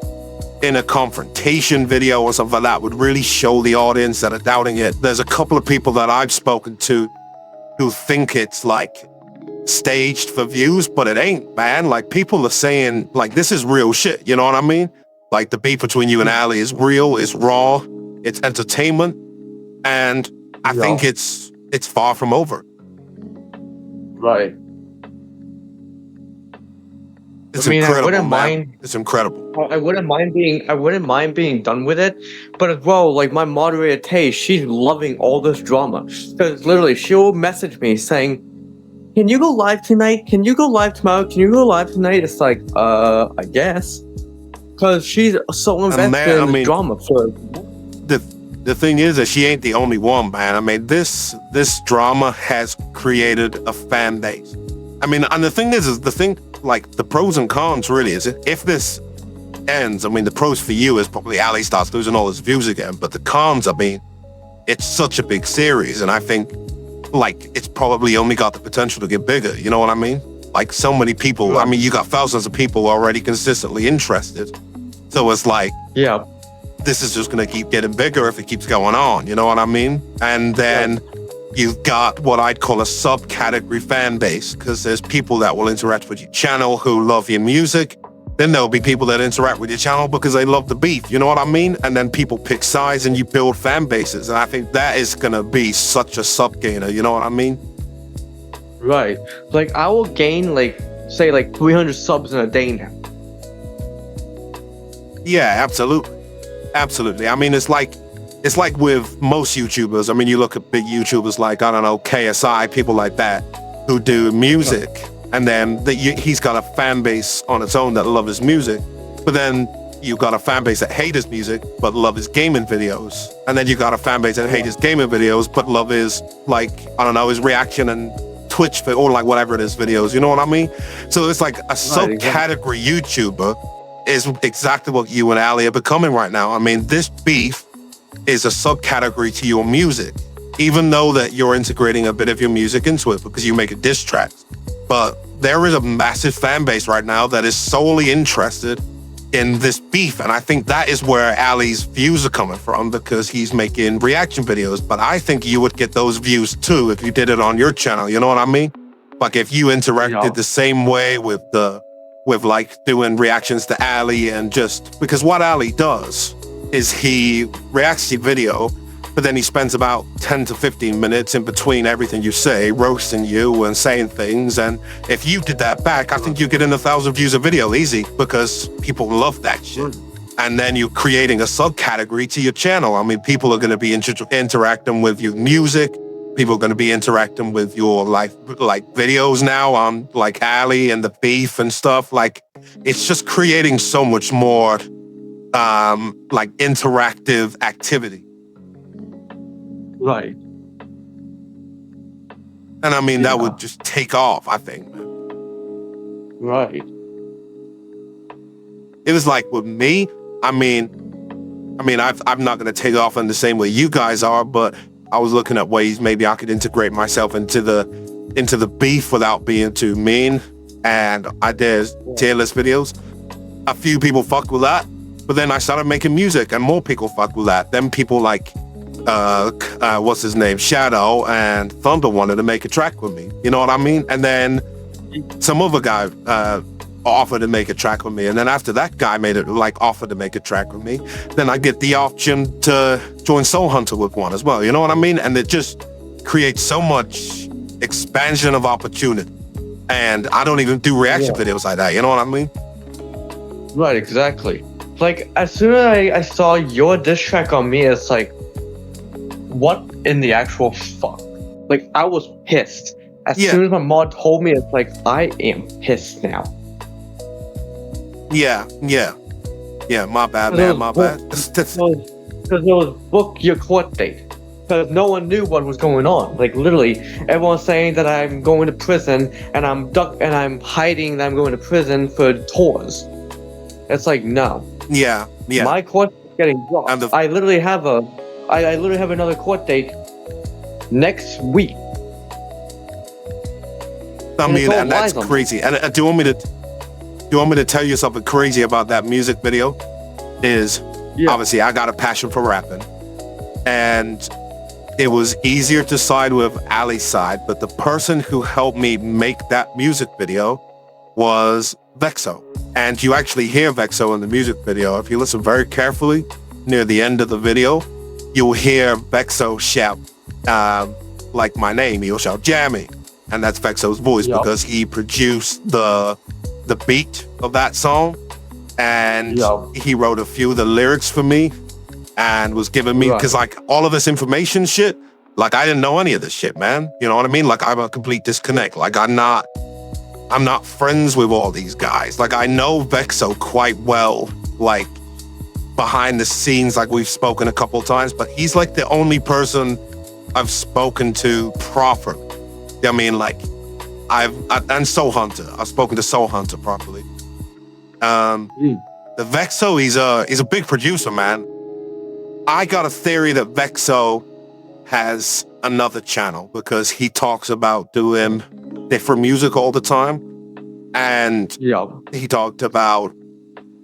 in a confrontation video or something like that would really show the audience that are doubting it. There's a couple of people that I've spoken to who think it's like staged for views, but it ain't, man. Like, people are saying like, this is real shit. You know what I mean? Like, the beef between you and Ali is real, it's raw, it's entertainment. And I think it's far from over. Right. It's incredible, I wouldn't man. mind. It's incredible. I wouldn't mind being done with it, but as well, like my moderator Tay, she's loving all this drama. Because literally, she'll message me saying, "Can you go live tonight? Can you go live tomorrow? Can you go live tonight?" It's like, I guess, because she's so invested in the drama. For the thing is that she ain't the only one, man. I mean, this drama has created a fan base. I mean, and the thing is like, the pros and cons really is, if this ends, I mean, the pros for you is probably Ali starts losing all his views again, but the cons, I mean, it's such a big series, and I think, like, it's probably only got the potential to get bigger, you know what I mean? Like, so many people, I mean, you got thousands of people already consistently interested, so it's like, yeah, this is just gonna keep getting bigger if it keeps going on, you know what I mean? And then you've got what I'd call a subcategory fan base, because there's people that will interact with your channel who love your music. Then there'll be people that interact with your channel because they love the beef, you know what I mean? And then people pick sides and you build fan bases. And I think that is gonna be such a sub gainer, you know what I mean? Right. Like, I will gain, like, say, like 300 subs in a day now. Yeah, absolutely. Absolutely. I mean, it's like with most YouTubers. I mean, you look at big YouTubers like, I don't know, KSI, people like that, who do music. And then he's got a fan base on its own that love his music. But then you got a fan base that hate his music, but love his gaming videos. And then you got a fan base that hate his gaming videos, but love his, like, I don't know, his reaction and Twitch or like whatever it is videos. You know what I mean? So it's like a subcategory YouTuber is exactly what you and Ali are becoming right now. I mean, this beef is a subcategory to your music, even though that you're integrating a bit of your music into it because you make a diss track. But there is a massive fan base right now that is solely interested in this beef. And I think that is where Ali's views are coming from, because he's making reaction videos. But I think you would get those views too if you did it on your channel. You know what I mean? Like if you interacted the same way with like doing reactions to Ali, and just because what Ali does is he reacts to your video, but then he spends about 10 to 15 minutes in between everything you say, roasting you and saying things. And if you did that back, I think you get in 1,000 views a video easy, because people love that shit. And then you're creating a subcategory to your channel. I mean, people are going to be interacting with your music. People are going to be interacting with your like videos now on like Ali and the beef and stuff. Like, it's just creating so much more like interactive activity. Right. And I mean, that would just take off, I think. Right. It was like with me, I mean, I'm not going to take off in the same way you guys are, but I was looking at ways maybe I could integrate myself into the beef without being too mean. And I did tier list videos. A few people fucked with that, but then I started making music and more people fucked with that. Then people like, what's his name? Shadow and Thunder wanted to make a track with me. You know what I mean? And then some other guy offered to make a track with me. And then after that guy offered to make a track with me, then I get the option to join Soul Hunter with one as well. You know what I mean? And it just creates so much expansion of opportunity. And I don't even do reaction videos like that. You know what I mean? Right, exactly. Like, as soon as I saw your diss track on me, it's like, what in the actual fuck? Like, I was pissed. As soon as my mod told me, it's like, I am pissed now. Yeah, my bad, man, my bad. Because it was book your court date. Because no one knew what was going on. Like, literally, everyone's saying that I'm going to prison, and I'm hiding that I'm going to prison for tours. It's like, no. Yeah. My court is getting dropped. I literally have another court date next week. I mean, and that's crazy. And do you want me to tell you something crazy about that music video? Obviously I got a passion for rapping, and it was easier to side with Ali's side, but the person who helped me make that music video was Vexo. And you actually hear Vexo in the music video. If you listen very carefully, near the end of the video, you'll hear Vexo shout, like my name. He'll shout Jammy. And that's Vexo's voice because he produced the beat of that song. And he wrote a few of the lyrics for me and was giving me, because like all of this information shit, like I didn't know any of this shit, man. You know what I mean? Like I'm a complete disconnect. Like I'm not friends with all these guys. Like I know Vexo quite well, like behind the scenes, like we've spoken a couple times, but he's like the only person I've spoken to properly. I mean, like and Soul Hunter. I've spoken to Soul Hunter properly. The Vexo, he's a big producer, man. I got a theory that Vexo has another channel because he talks about doing different music all the time. And he talked about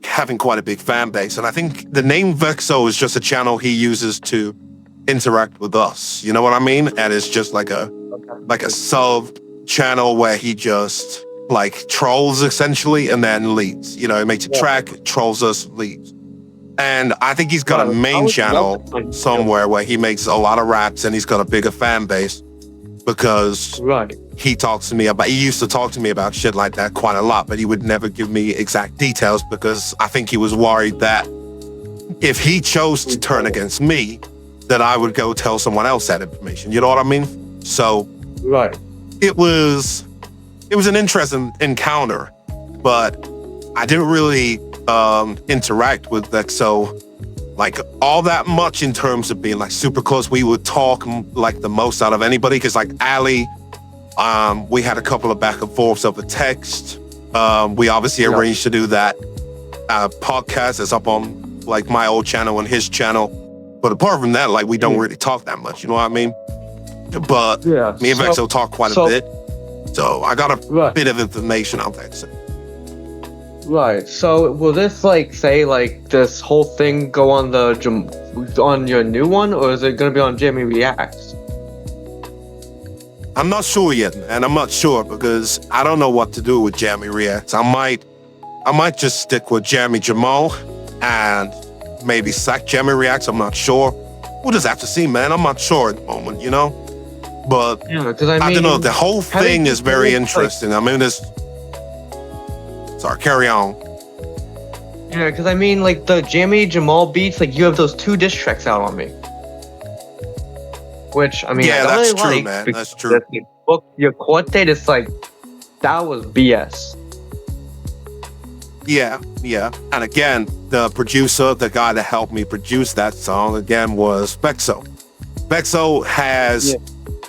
having quite a big fan base. And I think the name Vexo is just a channel he uses to interact with us. You know what I mean? And it's just like a sub channel where he just like trolls essentially, and then leaves. You know, he makes a track, trolls us, leaves. And I think he's got a main channel somewhere where he makes a lot of raps and he's got a bigger fan base because he used to talk to me about shit like that quite a lot, but he would never give me exact details because I think he was worried that if he chose to turn against me, that I would go tell someone else that information. You know what I mean? So it was an interesting encounter, but I didn't really interact with Vexo like all that much in terms of being like super close. We would talk like the most out of anybody because like Ali, we had a couple of back and forths over text. We obviously arranged to do that podcast that's up on like my old channel and his channel. But apart from that, like we don't really talk that much, you know what I mean? But me and Vexo talk quite a bit. So I got a bit of information on Vexo. Right. So will this like say like this whole thing go on on your new one, or is it gonna be on Jamie Reacts? I'm not sure yet, man. I'm not sure because I don't know what to do with Jamie Reacts. I might just stick with Jamie Jamal and maybe sack Jamie Reacts. I'm not sure. We'll just have to see, man. I'm not sure at the moment, you know. But because I don't know. The whole thing is very interesting. I mean, sorry, carry on. Yeah, because I mean, like the Jamie Jamal beats, like you have those 2 diss tracks out on me. Which I mean, I don't that's really true, like, man. That's true. Your quad date is like that was BS. Yeah. And again, the producer, the guy that helped me produce that song, again, was Vexo. Vexo has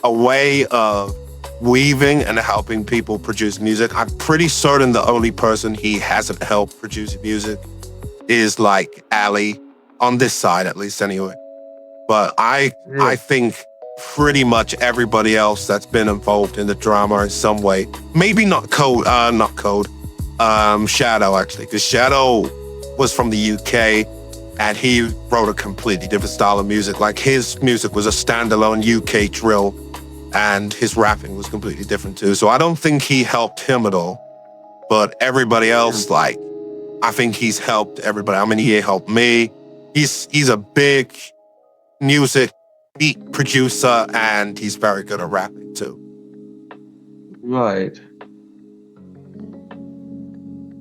a way of weaving and helping people produce music. I'm pretty certain the only person he hasn't helped produce music is like Ali, on this side at least anyway. But I think pretty much everybody else that's been involved in the drama in some way, maybe not Shadow actually, because Shadow was from the UK and he wrote a completely different style of music. Like his music was a standalone UK drill and his rapping was completely different too. So I don't think he helped him at all. But everybody else, like, I think he's helped everybody. I mean, he helped me. He's a big music beat producer and he's very good at rapping too. Right.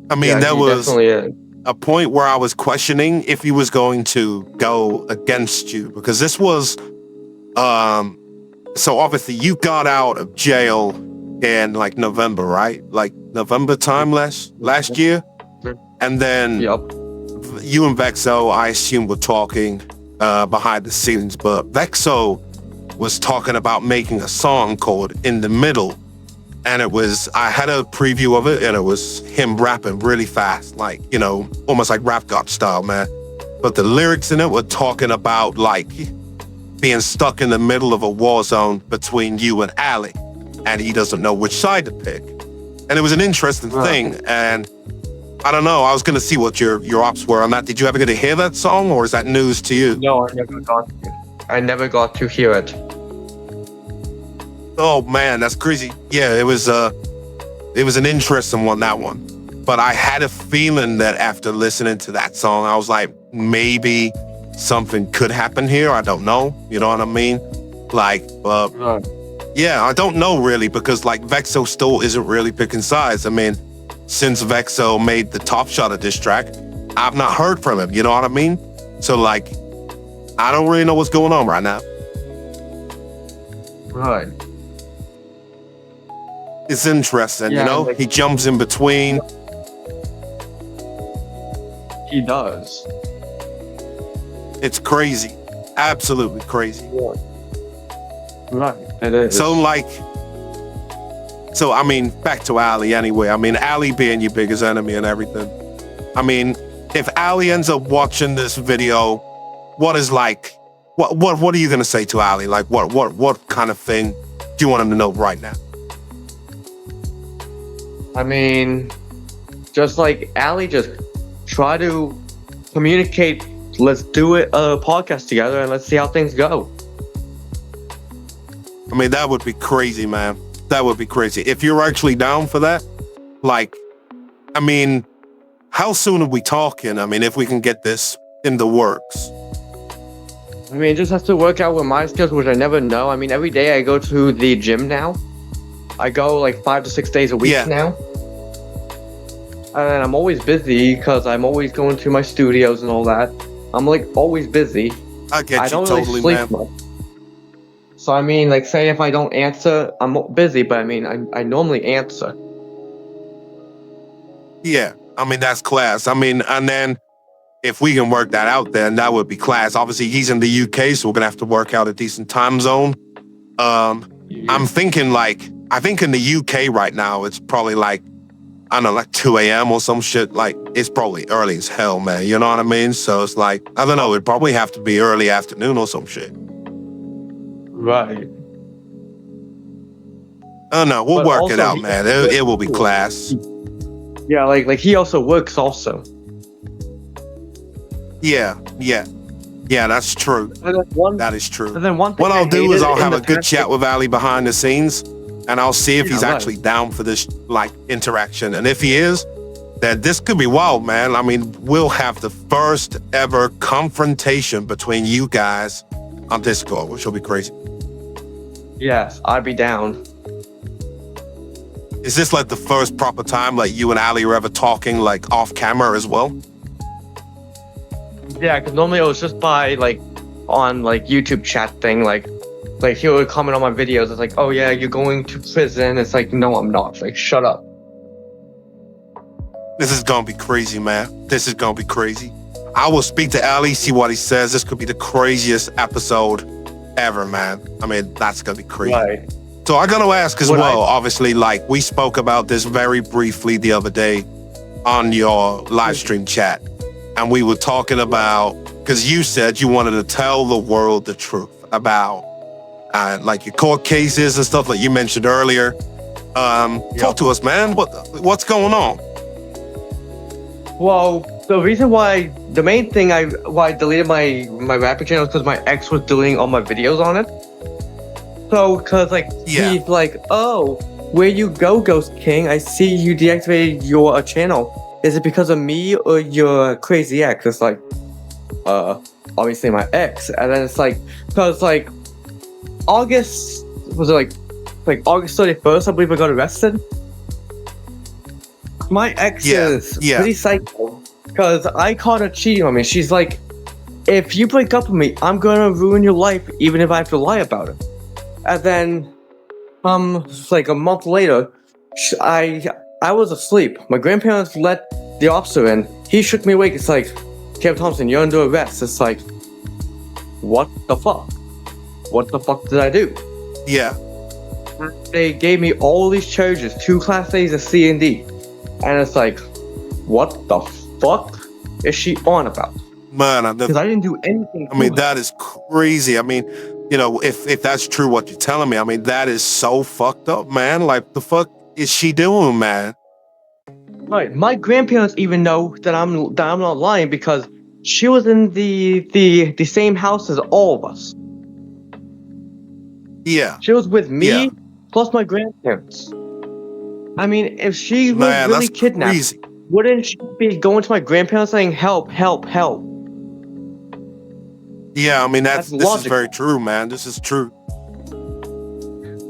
I mean, there was a point where I was questioning if he was going to go against you because this was, so obviously you got out of jail in like November, right? Like November time last year. And then you and Vexo, I assume, were talking behind the scenes, but Vexo was talking about making a song called In the Middle. And I had a preview of it and it was him rapping really fast, like, you know, almost like Rap God style, man. But the lyrics in it were talking about like being stuck in the middle of a war zone between you and Ali. And he doesn't know which side to pick. And it was an interesting thing. And I don't know, I was going to see what your ops were on that. Did you ever get to hear that song or is that news to you? No, I never got to hear it. Oh man, that's crazy. Yeah, it was an interesting one, that one. But I had a feeling that after listening to that song, I was like, maybe something could happen here. I don't know. You know what I mean? Like, yeah, I don't know really because like Vexo still isn't really picking sides. I mean, since Vexo made the Top Shot of this track, I've not heard from him. You know what I mean? So like, I don't really know what's going on right now. Right. It's interesting, you know? He jumps in between. He does. It's crazy. Absolutely crazy. Yeah. Right, it is. So I mean, back to Ali anyway. I mean, Ali being your biggest enemy and everything. I mean, if Ali ends up watching this video, what are you gonna say to Ali? Like what kind of thing do you want him to know right now? I mean, just like Ali, just try to communicate. Let's do a podcast together and let's see how things go. I mean, that would be crazy, man. That would be crazy. If you're actually down for that, Like, I mean, how soon are we talking? I mean, if we can get this in the works. I mean, it just has to work out with my skills, which I never know. I mean, every day I go to the gym now. I go like 5 to 6 days a week now. And I'm always busy because I'm always going to my studios and all that. I'm like always busy. I get you don't totally, really man. sleep much. So I mean, like, say if I don't answer, I'm busy, but I mean, I normally answer. Yeah, I mean, that's class. I mean, and then if we can work that out, then that would be class. Obviously, he's in the UK, so we're going to have to work out a decent time zone. I'm thinking I think in the UK right now, it's probably like, I don't know, like 2 a.m. or some shit. Like, it's probably early as hell, man. You know what I mean? So it's like, I don't know, it'd probably have to be early afternoon or some shit. Right. Oh, no, we'll But work it also out, he- man. It will be class. Yeah, like he also works also. Yeah, that's true. And then one, That is true. and then one thing What I'll I do is hated I'll in have the a good past- chat with Ali behind the scenes, and I'll see if he's right. actually down for this like interaction. And if he is, then this could be wild, man. I mean, we'll have the first ever confrontation between you guys on Discord, which will be crazy. Yes, I'd be down. Is this like the first proper time like you and Ali are ever talking like off camera as well? Yeah, because normally it was just by like on like YouTube chat thing, like he would comment on my videos. It's like, oh yeah, you're going to prison. It's like, no, I'm not. It's like, shut up. This is gonna be crazy, man. This is gonna be crazy. I will speak to Ali, see what he says. This could be the craziest episode ever, man. I mean, that's gonna be crazy. Right. So I'm gonna ask as What well, I- obviously, like we spoke about this very briefly the other day on your live stream chat. And we were talking about, because you said you wanted to tell the world the truth about like your court cases and stuff like you mentioned earlier. Talk to us, man. What's going on? Well, the main thing why I deleted my rapping channel is because my ex was deleting all my videos on it. So, cause like he's like, oh, where you go, Ghost King? I see you deactivated your channel. Is it because of me or your crazy ex? It's like, obviously my ex. And then it's like, cause like August was it like August 31st, I believe I got arrested. My ex is pretty psycho. Cause I caught her cheating on me. She's like, if you break up with me, I'm gonna ruin your life, even if I have to lie about it. And then, like a month later, I was asleep. My grandparents let the officer in. He shook me awake. It's like, Kevin Thompson, you're under arrest. It's like, what the fuck? What the fuck did I do? Yeah. They gave me all these charges, 2 Class A's, a C and D. And it's like, what the fuck is she on about? Man, Because I didn't do anything. I mean, that is crazy. I mean, you know, if that's true what you're telling me, I mean, that is so fucked up, man. Like, the fuck is she doing, man? Right. My grandparents even know that I'm not lying because she was in the same house as all of us. Yeah. She was with me Yeah. plus my grandparents. I mean, if she was Man, really that's kidnapped, crazy. wouldn't she be going to my grandparents saying, help, help, help? Yeah, I mean, this is logical. very true, man. This is true.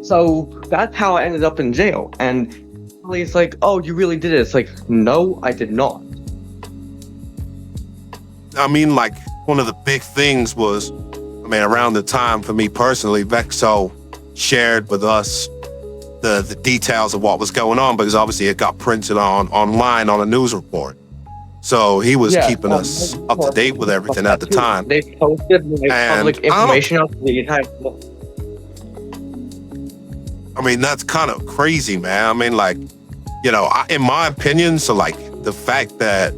So that's how I ended up in jail. And it's like, oh, you really did it. It's like, no, I did not. I mean, like, one of the big things was, I mean, around the time for me personally, Vexo shared with us the details of what was going on because obviously it got printed online on a news report. So he was keeping us up to date with everything at the time. They posted like And public information out to the entire. I mean, that's kind of crazy, man. I mean, like, you know, in my opinion, so like the fact that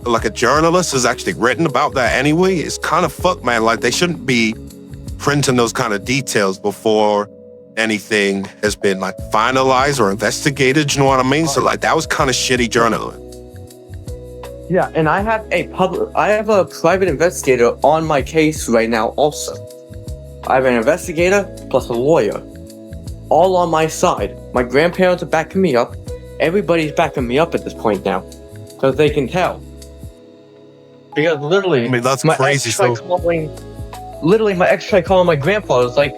like a journalist has actually written about that anyway is kind of fucked, man. Like they shouldn't be printing those kind of details before anything has been like finalized or investigated. You know what I mean? So like that was kind of shitty journalism. Yeah, and I have a private investigator on my case right now also. I have an investigator plus a lawyer, all on my side. My grandparents are backing me up, everybody's backing me up at this point now, because they can tell. Because literally, I mean, that's my crazy. ex tried calling. Literally, my ex tried calling my grandfather. It's like,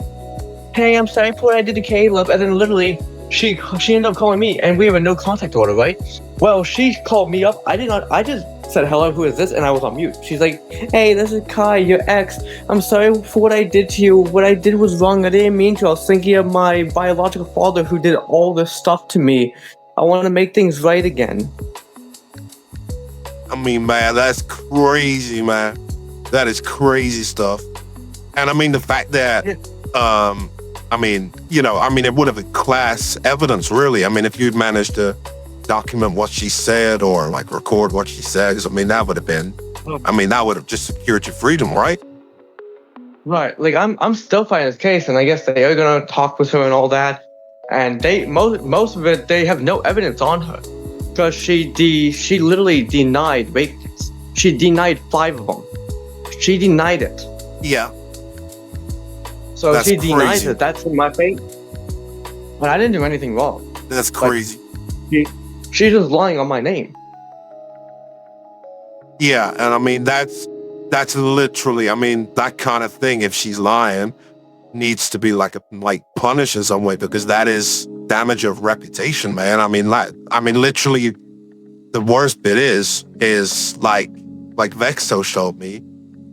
"Hey, I'm sorry for what I did to Caleb," and then literally, she ended up calling me, and we have a no contact order, right? Well, she called me up. I did not. I just said, "Hello, who is this?" And I was on mute. She's like, "Hey, this is Kai, your ex. I'm sorry for what I did to you. What I did was wrong. I didn't mean to. I was thinking of my biological father who did all this stuff to me. I want to make things right again." I mean, man, that's crazy, man. That is crazy stuff. And I mean, the fact that, I mean, it would have been class evidence, really. I mean, if you'd managed to document what she said or like record what she says, I mean, that would have been, that would have just secured your freedom, right? Right. Like I'm still fighting this case, and I guess they are gonna talk with her and all that. And they most of it, they have no evidence on her, because she literally denied rape kits. She denied 5 of them. She denied it. Yeah. So That's she denies crazy. it. That's in my face. But I didn't do anything wrong. That's crazy. She's just lying on my name. Yeah, and I mean, that's literally, I mean, that kind of thing, if she's lying, needs to be like punished in some way, because that is damage of reputation, man. I mean, literally, the worst bit is like Vexo showed me.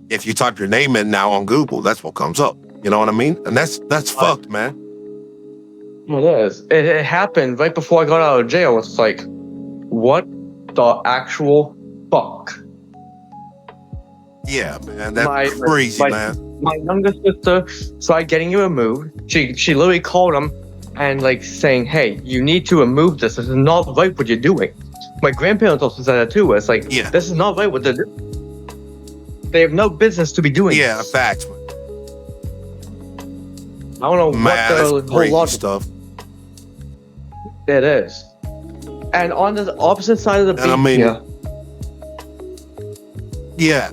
If you type your name in now on Google, that's what comes up. You know what I mean? And that's fucked, man. It is. It happened right before I got out of jail. It's like, what the actual fuck? Yeah, man, that's crazy, man. My younger sister started getting it removed. She literally called him and like saying, "Hey, you need to remove this. This is not right what you're doing." My grandparents also said that too. It's like, Yeah. This is not right what they're doing. They have no business to be doing Yeah, this. facts. I don't know Man, what that's the whole crazy logic stuff. it is. And on the opposite side of the beach I mean- here, Yeah,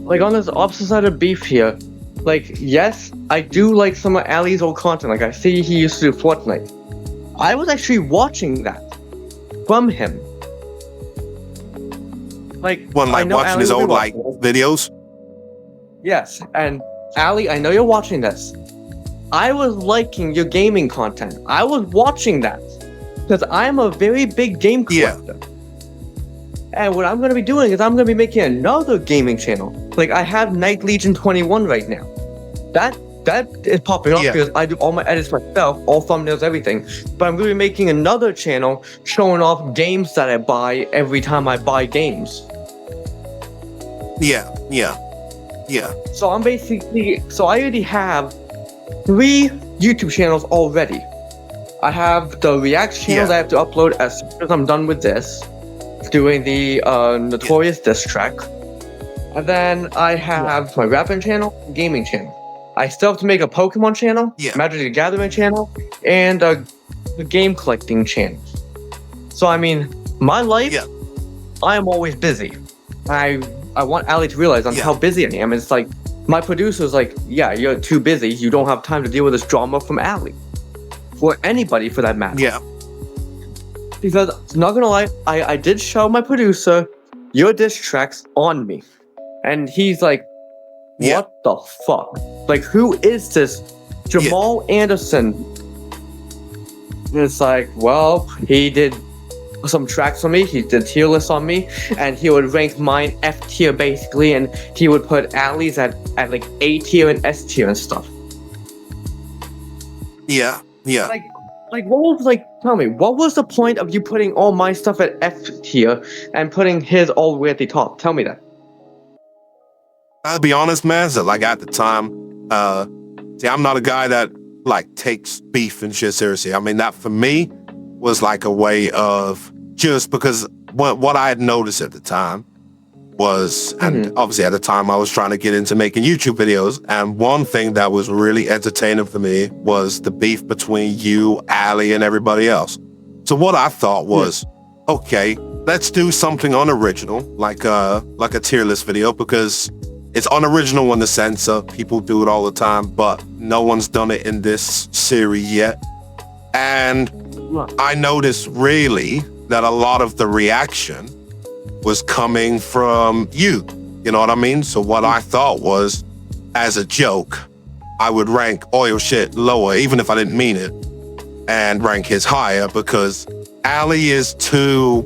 like on this opposite side of beef here, like, yes, I do like some of Ali's old content. Like, I see he used to do Fortnite. I was actually watching that from him. Like, one I like know watching Ali his will be old like watching videos. it. Yes, and Ali, I know you're watching this. I was liking your gaming content. I was watching that because I'm a very big game Yeah. collector. And what I'm going to be doing is I'm going to be making another gaming channel. Like, I have Night Legion 21 right now. That is popping up Yeah. because I do all my edits myself, all thumbnails, everything. But I'm going to be making another channel showing off games that I buy every time I buy games. Yeah. So I already have 3 YouTube channels already. I have the React channel Yeah. that I have to upload as soon as I'm done with this, doing the Notorious diss track. And then I have my rapping channel, gaming channel. I still have to make a Pokemon channel, Yeah. Magic the Gathering channel, and the game collecting channel. So I mean, my life, Yeah. I am always busy. I want Ali to realize Yeah. how busy I am. It's like, my producer's like, yeah, you're too busy. You don't have time to deal with this drama from Ali. For anybody, for that matter. Yeah. Because, not gonna lie, I did show my producer your diss tracks on me. And he's like, Yeah. what the fuck? Like, who is this Jamal Anderson? And it's like, well, he did some tracks on me, he did tier lists on me, and he would rank mine F tier basically, and he would put Ali's at like A tier and S tier and stuff. Yeah. Like what was, like, tell me, what was the point of you putting all my stuff at F tier and putting his all the way at the top? Tell me that. I'll be honest, man. So like at the time, see, I'm not a guy that like takes beef and shit seriously. I mean, that for me was like a way of, just because what I had noticed at the time was, and obviously at the time I was trying to get into making YouTube videos, and one thing that was really entertaining for me was the beef between you, Ali, and everybody else. So what I thought was, okay, let's do something unoriginal, like a tier list video, because it's unoriginal in the sense of people do it all the time, but no one's done it in this series yet. And I noticed really that a lot of the reaction was coming from you. You know what I mean? So what I thought was, as a joke, I would rank Oil Shit lower, even if I didn't mean it, and rank his higher because Ali is too,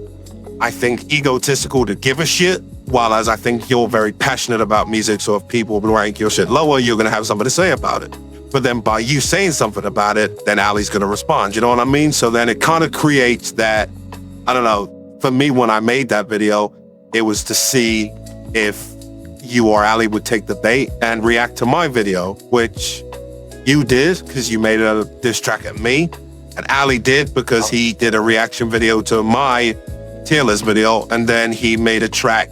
I think, egotistical to give a shit, while as I think you're very passionate about music, so if people rank your shit lower, you're going to have something to say about it. But then by you saying something about it, then Ali's going to respond. You know what I mean? So then it kind of creates that, I don't know, for me, when I made that video, it was to see if you or Ali would take the bait and react to my video, which you did because you made a diss track at me. And Ali did because he did a reaction video to my tier list video. And then he made a track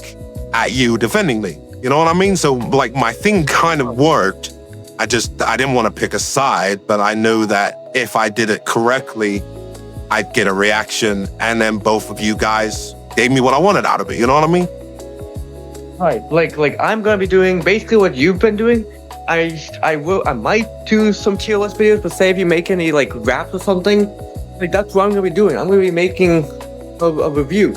at you defending me. You know what I mean? So like my thing kind of worked. I didn't want to pick a side, but I knew that if I did it correctly, I'd get a reaction. And then both of you guys gave me what I wanted out of it. You know what I mean? Right. Like I'm going to be doing basically what you've been doing. I might do some tier list videos, but say if you make any like raps or something, like that's what I'm going to be doing. I'm going to be making a review.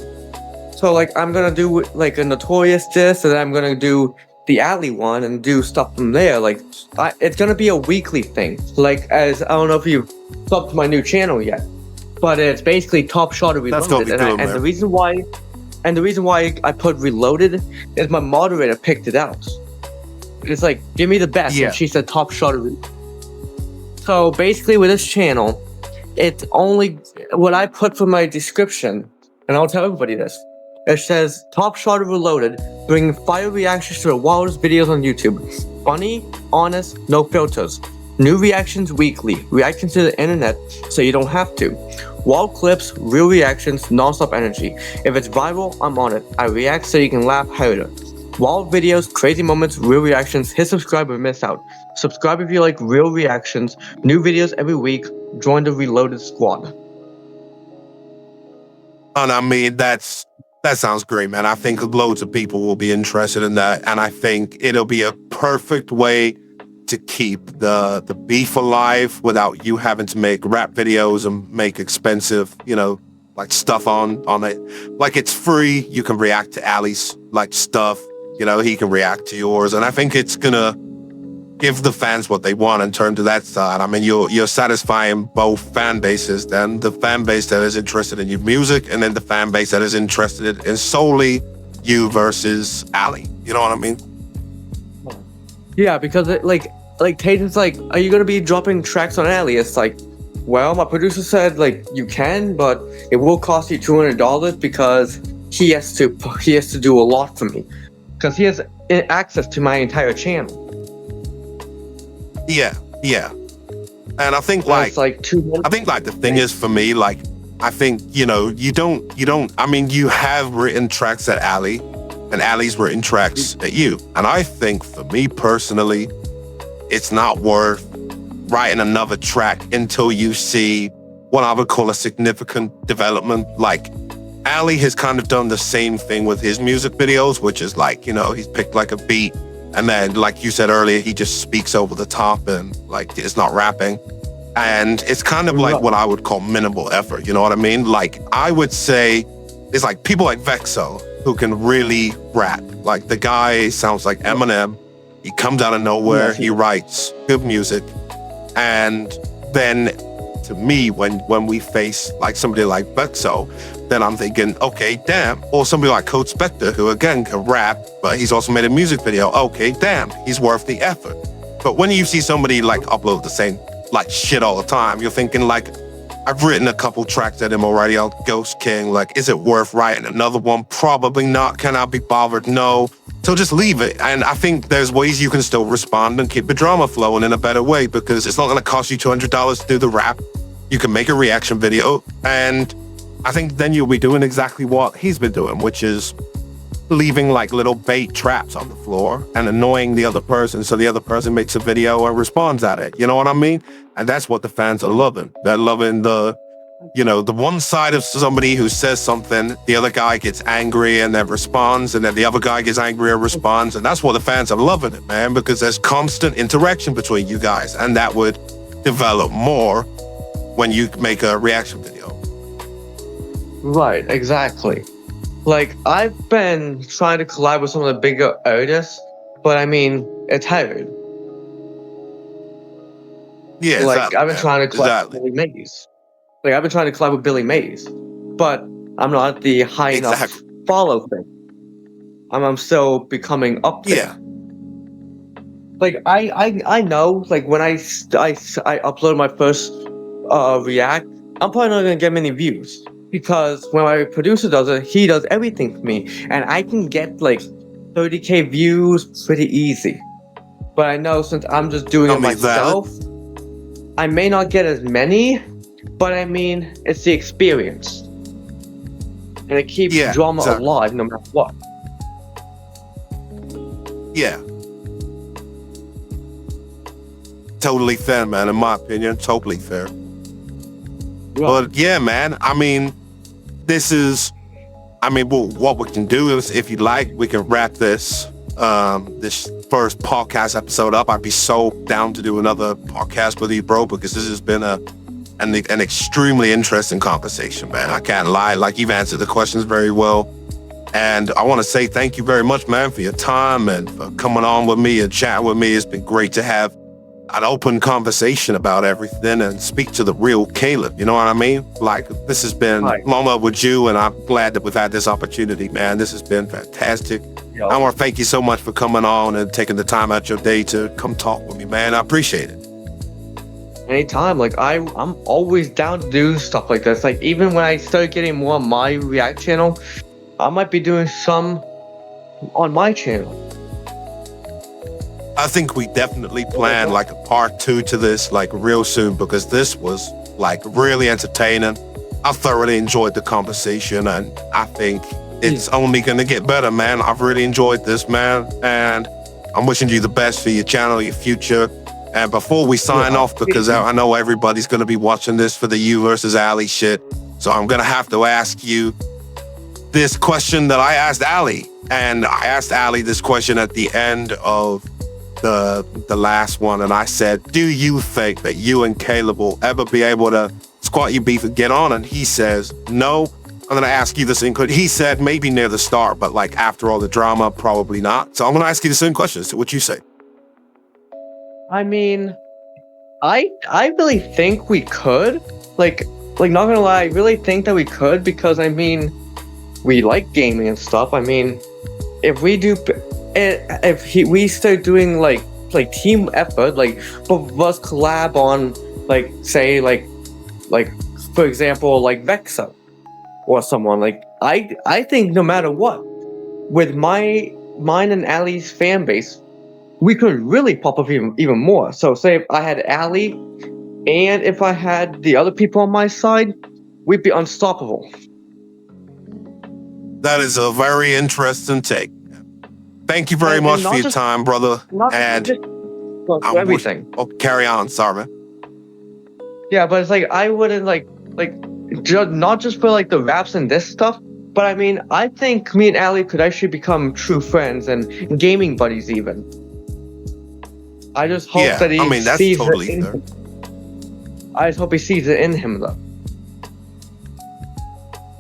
So like I'm going to do like a Notorious diss, and then I'm going to do the Ali one and do stuff from there. Like it's going to be a weekly thing. Like as I don't know if you've subbed to my new channel yet, but it's basically Top Shot Reloaded. That's gonna be cool, and the reason why I put Reloaded is my moderator picked it out. It's like, give me the best. Yeah. And she said Top Shot Reloaded. So basically with this channel, it's only what I put for my description, and I'll tell everybody this. It says Top Shot Reloaded, bringing fire reactions to the wildest videos on YouTube. Funny, honest, no filters. New reactions weekly. Reactions to the internet so you don't have to. Wild clips, real reactions, non-stop energy. If it's viral, I'm on it. I react so you can laugh harder. Wild videos, crazy moments, real reactions. Hit subscribe or miss out. Subscribe if you like real reactions. New videos every week. Join the Reloaded squad. And I mean, that sounds great, man. I think loads of people will be interested in that. And I think it'll be a perfect way to keep the beef alive without you having to make rap videos and make expensive, like stuff on it. Like it's free. You can react to Ali's like stuff. He can react to yours. And I think it's gonna give the fans what they want and turn to that side. I mean, you're satisfying both fan bases, then the fan base that is interested in your music, and then the fan base that is interested in solely you versus Ali. You know what I mean? Yeah, because like Tatum's like, are you gonna be dropping tracks on Ali? It's like, well, my producer said like you can, but it will cost you $200 because he has to do a lot for me, because he has access to my entire channel. Yeah. And I think like the thing is for me, like, I think, you don't, I mean, you have written tracks at Ali and Ali's written tracks at you. And I think for me personally, it's not worth writing another track until you see what I would call a significant development. Like Ali has kind of done the same thing with his music videos, which is like, he's picked like a beat, and then, like you said earlier, he just speaks over the top and like it's not rapping. And it's kind of like what I would call minimal effort. You know what I mean? Like I would say it's like people like Vexo who can really rap. Like the guy sounds like Eminem. He comes out of nowhere. He writes good music. And then to me, when we face like somebody like Vexo, then I'm thinking, okay, damn. Or somebody like Code Spectre, who again can rap, but he's also made a music video. Okay, damn, he's worth the effort. But when you see somebody like upload the same like shit all the time, you're thinking like, I've written a couple tracks at him already on Ghost King. Like, is it worth writing another one? Probably not. Can I be bothered? No. So just leave it. And I think there's ways you can still respond and keep the drama flowing in a better way, because it's not going to cost you $200 to do the rap. You can make a reaction video, and I think then you'll be doing exactly what he's been doing, which is leaving like little bait traps on the floor and annoying the other person, so the other person makes a video and responds at it. You know what I mean? And that's what the fans are loving. They're loving the one side of somebody who says something, the other guy gets angry and then responds, and then the other guy gets angry and responds. And that's what the fans are loving it, man, because there's constant interaction between you guys, and that would develop more when you make a reaction video. Right, exactly. Like, I've been trying to collab with some of the bigger artists, but I mean, it's hard. Yeah, Like, exactly, I've been man. trying to collab Exactly. with Billy Mays. Like, I've been trying to collab with Billy Mays, but I'm not at the high enough Exactly. follow thing. I'm still becoming up there. Yeah. Like, I know, like, when I upload my first react, I'm probably not gonna get many views. Because when my producer does it, he does everything for me. And I can get like 30K views pretty easy. But I know since I'm just doing it myself, I may not get as many, but I mean, it's the experience. And it keeps drama alive no matter what. Yeah. Totally fair, man, in my opinion. Totally fair. But yeah, man, I mean, well, what we can do is, if you like, we can wrap this first podcast episode up. I'd be so down to do another podcast with you, bro, because this has been an extremely interesting conversation, man. I can't lie. Like, you've answered the questions very well. And I want to say thank you very much, man, for your time and for coming on with me and chatting with me. It's been great to have an open conversation about everything and speak to the real Caleb. You know what I mean? Like, this has been long up with you, and I'm glad that we've had this opportunity, man. This has been fantastic. Yep. I want to thank you so much for coming on and taking the time out your day to come talk with me, man. I appreciate it. Anytime. Like, I'm always down to do stuff like this. Like, even when I start getting more on my React channel, I might be doing some on my channel. I think we definitely plan like a part 2 to this, like, real soon, because this was like really entertaining. I thoroughly enjoyed the conversation, and I think it's only going to get better, man. I've really enjoyed this, man, and I'm wishing you the best for your channel, your future. And before we sign off, because I know everybody's going to be watching this for the you versus Ali shit, so I'm going to have to ask you this question that I asked Ali. And I asked Ali this question at the end of the last one, and I said, do you think that you and Caleb will ever be able to squat your beef and get on? And he says, no. I'm gonna ask you the same question. He said maybe near the start, but like after all the drama, probably not. So I'm gonna ask you the same question. So what you say? I mean, I really think we could. Like not gonna lie, I really think that we could, because I mean, we like gaming and stuff. I mean, if we start doing like team effort, like both of us collab on, like, say, like for example, like Vexa or someone, like, I think no matter what, with mine and Ali's fan base, we could really pop up even more. So say if I had Ali and if I had the other people on my side, we'd be unstoppable. That is a very interesting take. Thank you very much for your time, brother. And everything. Carry on, sorry, man. Yeah, but it's like, I wouldn't like not just for like the raps and this stuff, but I mean, I think me and Ali could actually become true friends and gaming buddies even. I just hope that he sees it in him. I just hope he sees it in him, though.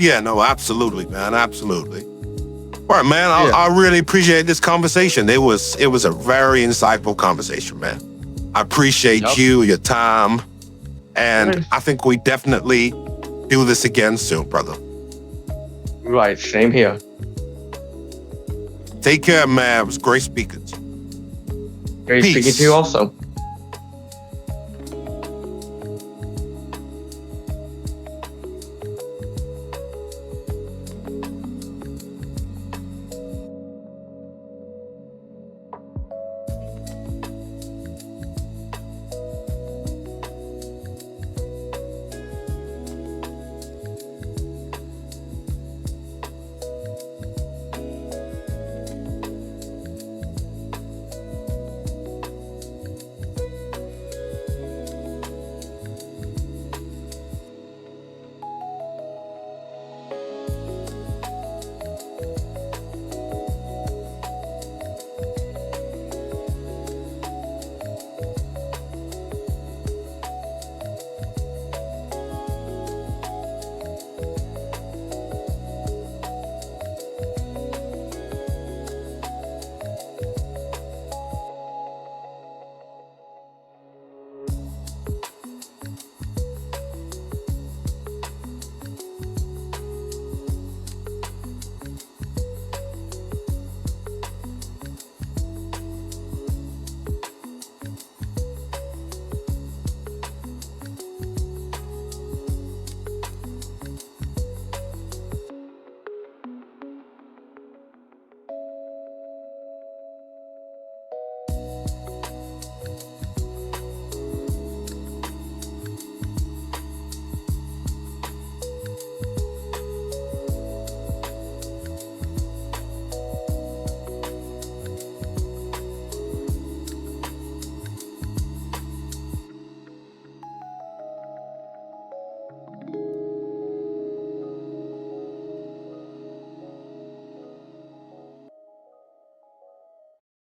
Yeah, no, absolutely, man, absolutely. All right, man, I really appreciate this conversation. It was a very insightful conversation, man. I appreciate you, your time, and I think we definitely do this again soon, brother. Right, same here. Take care, man. It was great speaking to you. Great speaking to you also.